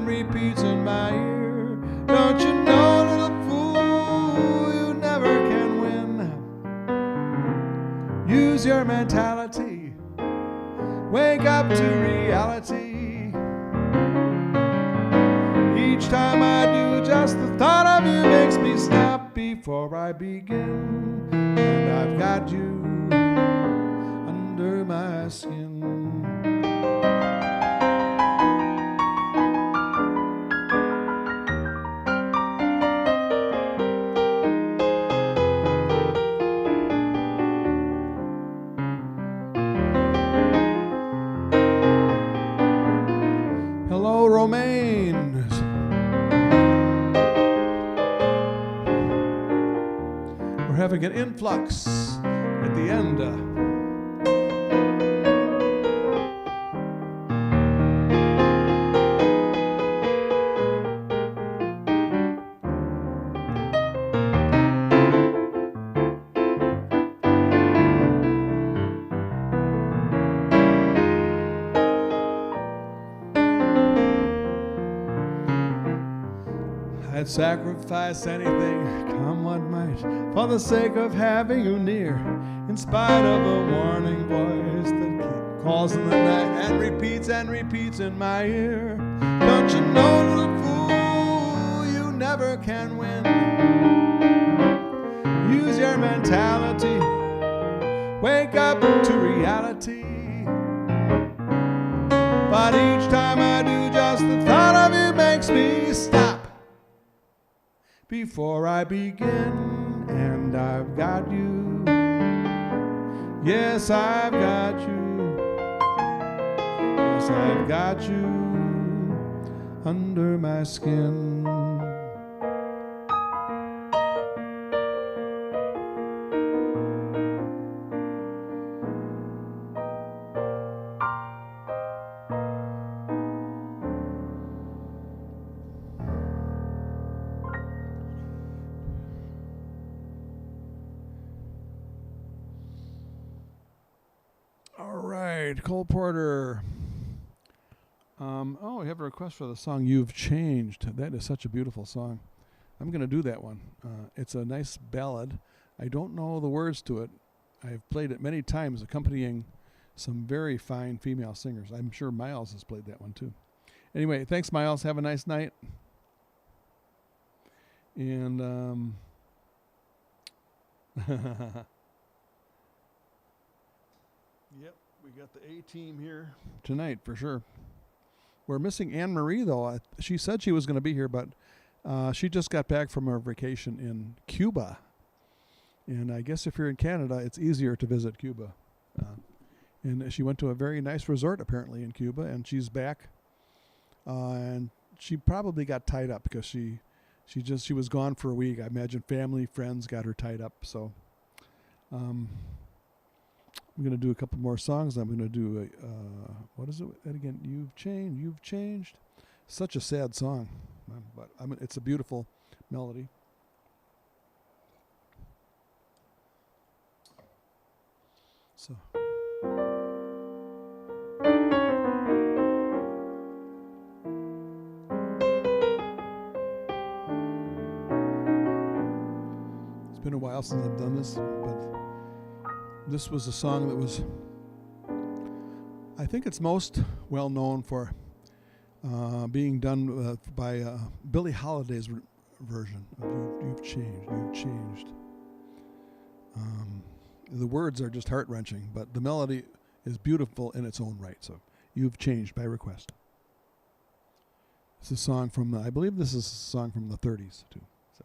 Speaker 1: repeats in my ear. Don't you know, little fool, you never can win. Use your mentality, wake up to reality. Each time I do, just the thought of you makes me stop before I begin. And I've got you under my skin. Hello, Romaines. We're having an influx at the end. I'd sacrifice anything, come what might, for the sake of having you near, in spite of a warning voice that calls in the night and repeats in my ear. Don't you know, little fool, you never can win. Use your mentality, wake up to reality. But each time I do, just the thought of you makes me stop before I begin. And I've got you, yes, I've got you, yes, I've got you under my skin. All right, Cole Porter. We have a request for the song You've Changed. That is such a beautiful song. I'm going to do that one. It's a nice ballad. I don't know the words to it. I've played it many times accompanying some very fine female singers. I'm sure Miles has played that one too. Anyway, thanks, Miles. Have a nice night. And yep, we got the A-team here tonight for sure. We're missing Anne Marie, though. She said she was going to be here, but she just got back from her vacation in Cuba. And I guess if you're in Canada, it's easier to visit Cuba. And she went to a very nice resort, apparently, in Cuba, and she's back. And she probably got tied up because she was gone for a week. I imagine family, friends got her tied up. So I'm going to do a couple more songs. I'm going to do what is it again? You've changed. Such a sad song, but it's a beautiful melody. So. It's been a while since I've done this, but this was a song that was, I think it's most well known for being done by Billie Holiday's version of You've Changed. The words are just heart-wrenching, but the melody is beautiful in its own right. So, You've Changed by request. It's a song from, I believe this is a song from the 30s, too. So.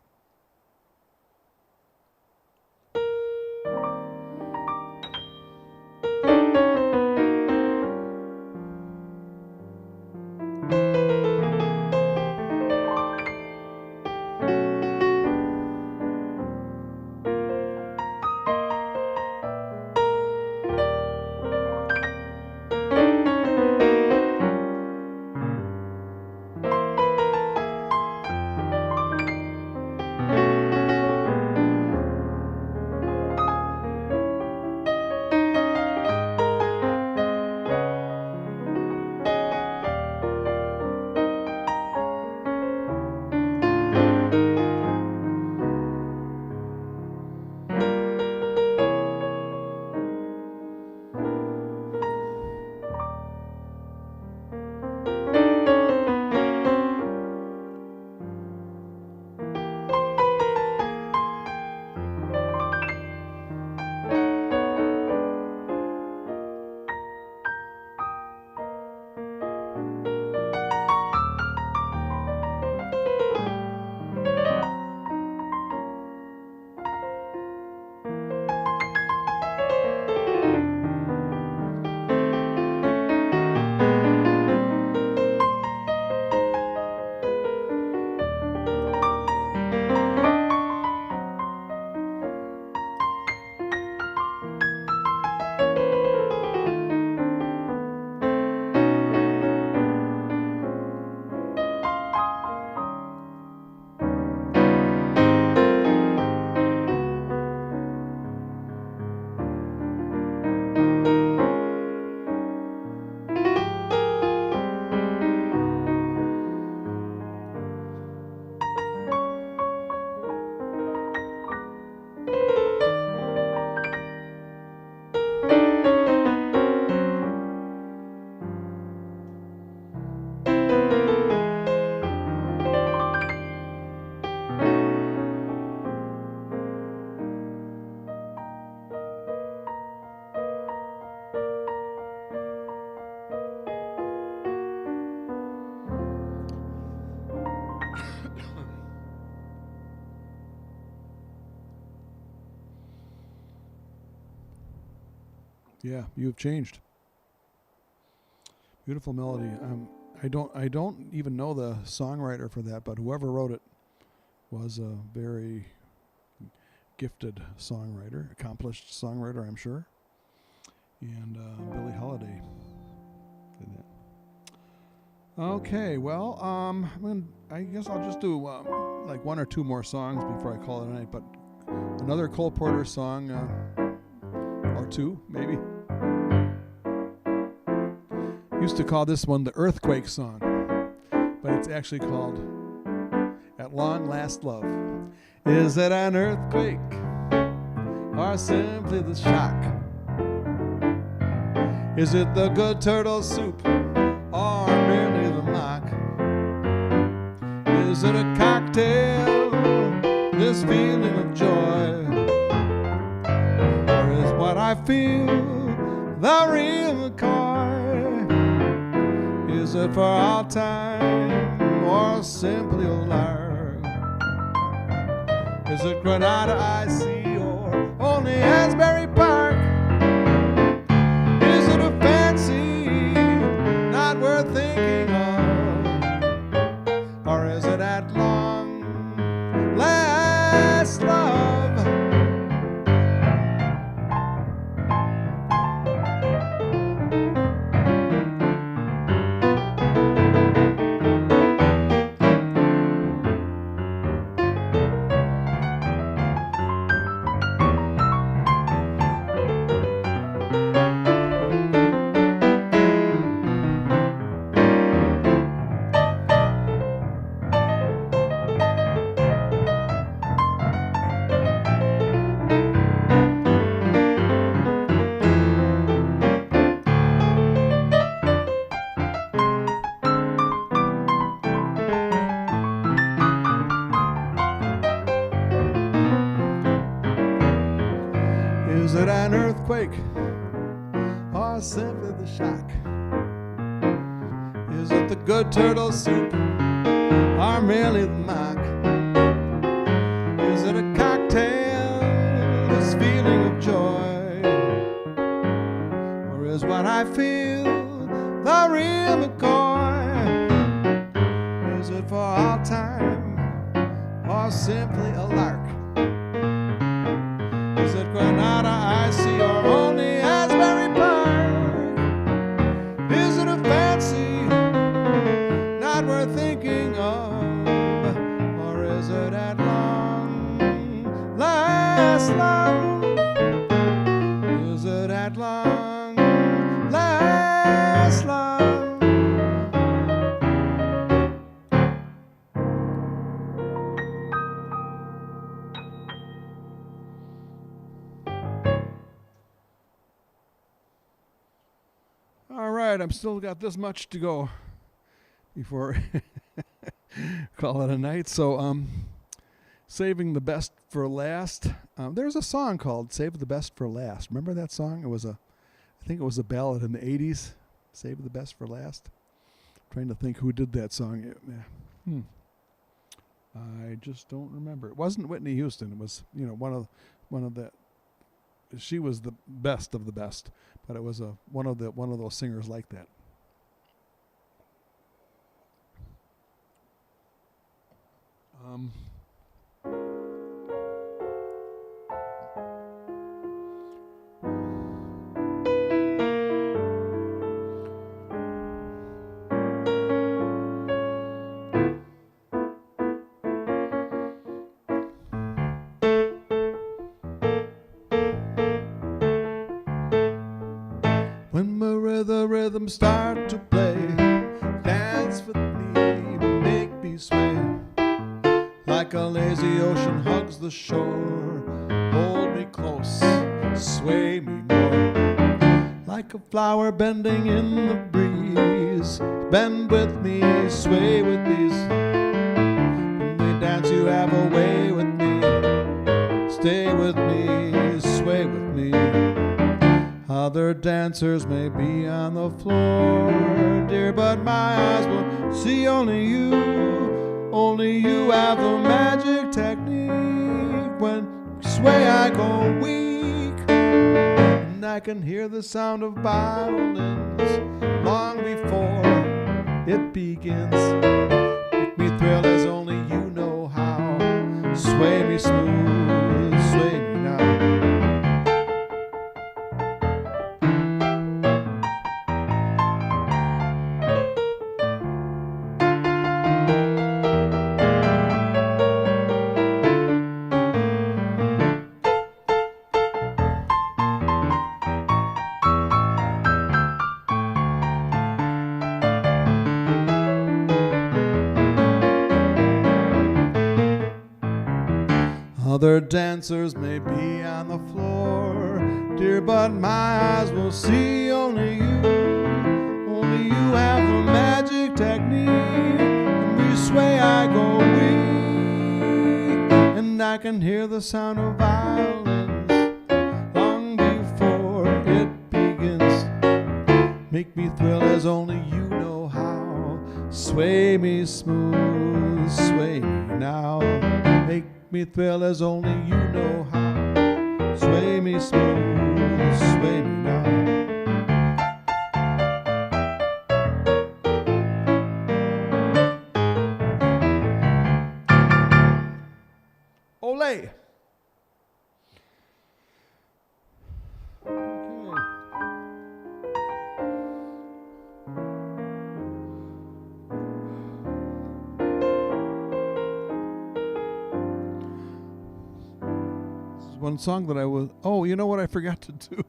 Speaker 1: Yeah, you've changed. Beautiful melody. I don't even know the songwriter for that, but whoever wrote it was a very gifted songwriter, accomplished songwriter, I'm sure. And Billie Holiday did that. Okay, well, I guess I'll just do like one or two more songs before I call it a night. But another Cole Porter song, or two, maybe. Used to call this one the Earthquake song, but it's actually called At Long Last Love. Is it an earthquake or simply the shock? Is it the good turtle soup or merely the mock? Is it a cocktail, this feeling of joy? Or is what I feel the real McCoy? Is it for all time or simply a lark? Is it Granada I see or only Asbury Park? Is it a fancy not worth thinking of? Or is it at long last love? Is it an earthquake or simply the shock? Is it the good turtle soup or merely the mock? Is it a cocktail, this feeling of joy? Or is what I feel the real McCoy? Is it for all time or simply a lark? Is it Granada I see or only Asbury Park? Is it a fancy not worth thinking of? Or is it at long last love? Is it at long last love? All right, I'm still got this much to go before call it a night. So, saving the best for last. There's a song called "Save the Best for Last." Remember that song? I think it was a ballad in the '80s. "Save the Best for Last." I'm trying to think who did that song. I just don't remember. It wasn't Whitney Houston. It was one of the. She was the best of the best, but it was one of those singers like that. When the rhythm start to play, dance with me, make me sway. Like a lazy ocean hugs the shore, hold me close, sway me more. Like a flower bending in the breeze, bend with me, sway with these. When we dance you have a way with me, stay with me, sway with me. Other dancers may be on the floor, dear, but my eyes will see only you. Only you have the magic technique. When you sway I go weak, and I I can hear the sound of violins long before it begins. Make me thrill as only you know how. Sway me smooth, sway me now. Other dancers may be on the floor, dear, but my eyes will see only you. Only you have the magic technique. When you sway, I go weak, and I can hear the sound of violins long before it begins. Make me thrill as only you know how. Sway me smooth, sway me now. Make me thrill as only you know how. Sway me smooth, sway me now. Ole! One song that I was, oh, you know what I forgot to do?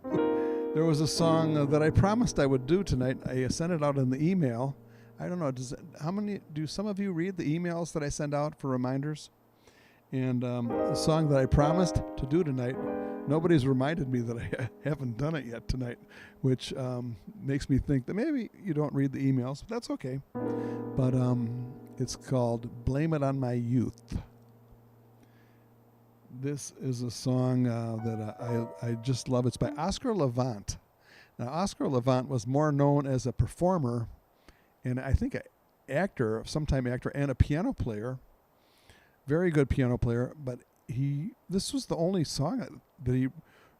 Speaker 1: There was a song that I promised I would do tonight. I sent it out in the email. I don't know, do some of you read the emails that I send out for reminders? And the song that I promised to do tonight, nobody's reminded me that I haven't done it yet tonight, which makes me think that maybe you don't read the emails, but that's okay. But it's called Blame It on My Youth. This is a song that I just love. It's by Oscar Levant. Now, Oscar Levant was more known as a performer and I think an actor, sometime actor, and a piano player. Very good piano player, but this was the only song that he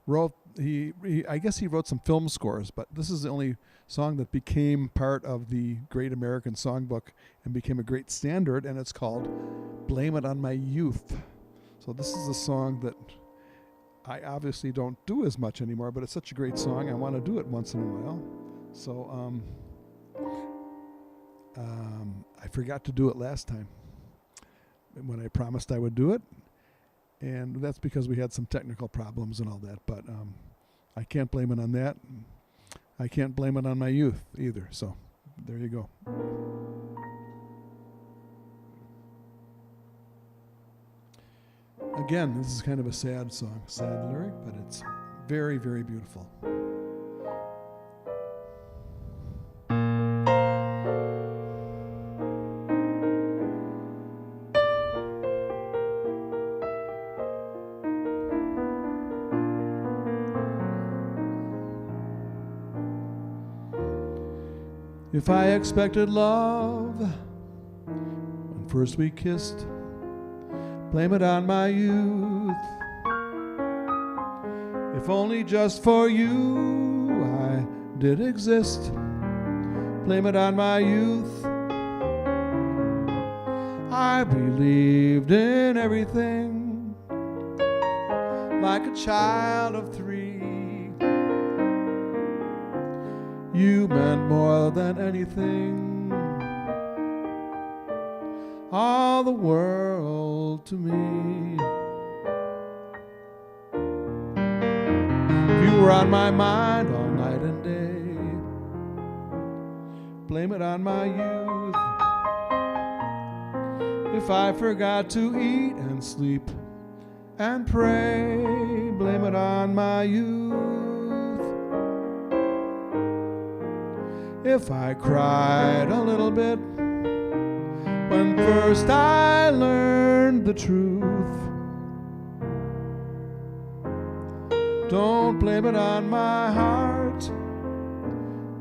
Speaker 1: wrote. I guess he wrote some film scores, but this is the only song that became part of the Great American Songbook and became a great standard, and it's called Blame It on My Youth. So this is a song that I obviously don't do as much anymore, but it's such a great song. I want to do it once in a while. So I forgot to do it last time when I promised I would do it, and that's because we had some technical problems and all that, but I can't blame it on that. I can't blame it on my youth either, so there you go. Again, this is kind of a sad song, sad lyric, but it's very, very beautiful. If I expected love when first we kissed, blame it on my youth. If only just for you I did exist, blame it on my youth. I believed in everything like a child of 3. You meant more than anything, all the world to me. You were on my mind all night and day. Blame it on my youth. If I forgot to eat and sleep and pray, blame it on my youth. If I cried a little bit when first I learned the truth, don't blame it on my heart,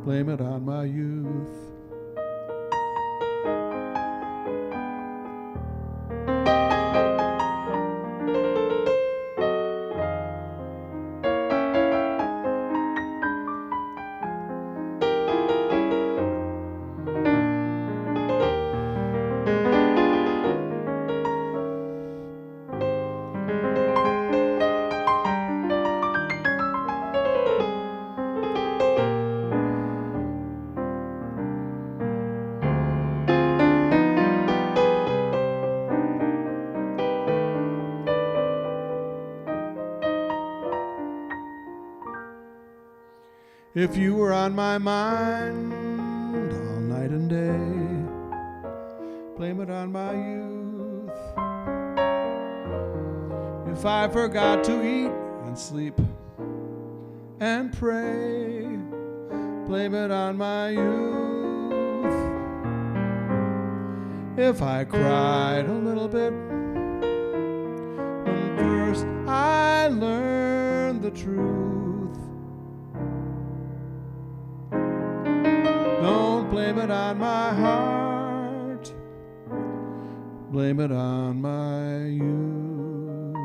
Speaker 1: blame it on my youth. If you were on my mind all night and day, blame it on my youth. If I forgot to eat and sleep and pray, blame it on my youth. If I cried a little bit when first I learned the truth, don't blame it on my heart, blame it on my youth.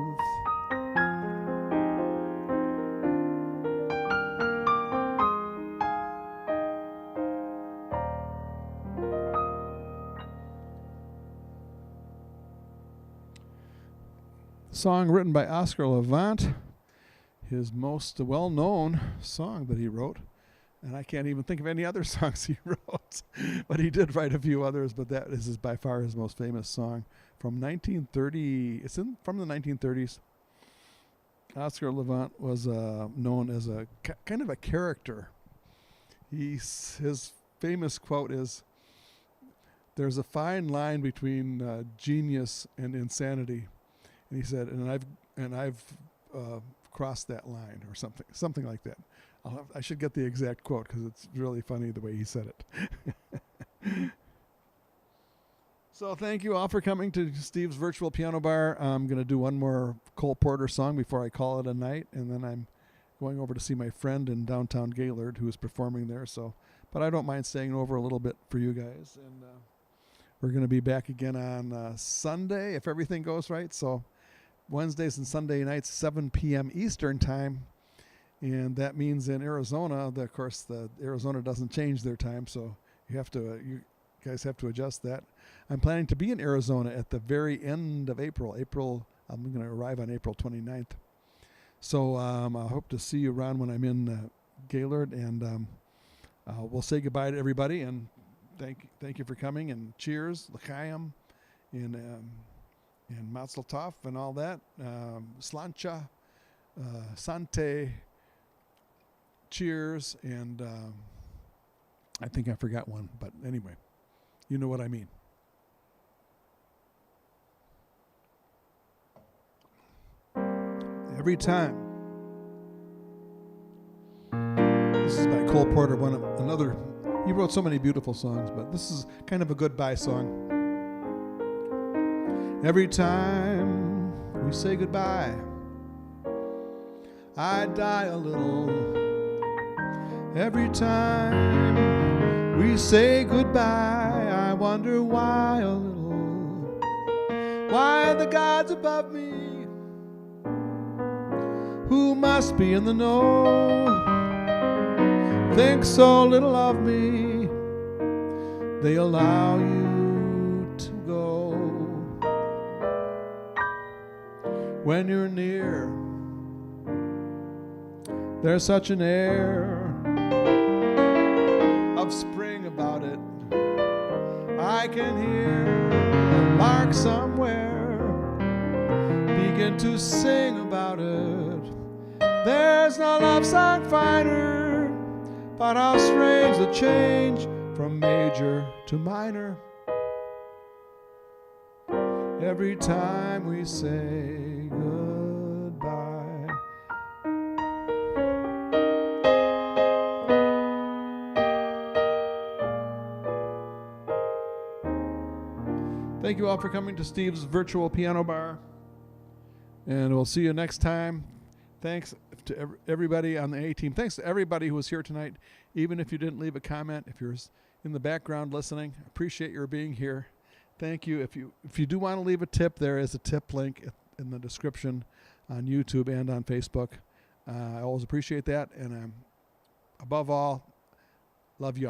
Speaker 1: Song written by Oscar Levant, his most well-known song that he wrote. And I can't even think of any other songs he wrote. But he did write a few others, but that is by far his most famous song from 1930. It's from the 1930s. Oscar Levant was known as a kind of a character. His famous quote is, "There's a fine line between genius and insanity." And he said, and I've crossed that line, or something like that. I should get the exact quote because it's really funny the way he said it. So thank you all for coming to Steve's Virtual Piano Bar. I'm going to do one more Cole Porter song before I call it a night, and then I'm going over to see my friend in downtown Gaylord who is performing there. But I don't mind staying over a little bit for you guys. And we're going to be back again on Sunday if everything goes right. So Wednesdays and Sunday nights, 7 p.m. Eastern time. And that means in Arizona, of course, the Arizona doesn't change their time, so you guys have to adjust that. I'm planning to be in Arizona at the very end of April. I'm going to arrive on April 29th. So I hope to see you around when I'm in Gaylord, and we'll say goodbye to everybody, and thank you for coming, and cheers, l'chaim, and mazel tov, and all that, slancha, sante. Cheers, and I think I forgot one, but anyway, you know what I mean. Every time. This is by Cole Porter, another. He wrote so many beautiful songs, but this is kind of a goodbye song. Every time we say goodbye, I die a little. Every time we say goodbye, I wonder why a little. Why the gods above me, who must be in the know, think so little of me, they allow you to go. When you're near, there's such an air of spring about it. I can hear a lark somewhere begin to sing about it. There's no love song finer, but how strange the change from major to minor. Every time we say goodbye. Thank you all for coming to Steve's Virtual Piano Bar, and we'll see you next time. Thanks to everybody on the A team. Thanks to everybody who was here tonight, even if you didn't leave a comment. If you're in the background listening, appreciate your being here. Thank you. If you do want to leave a tip, there is a tip link in the description on YouTube and on Facebook. I always appreciate that, and above all, love you all.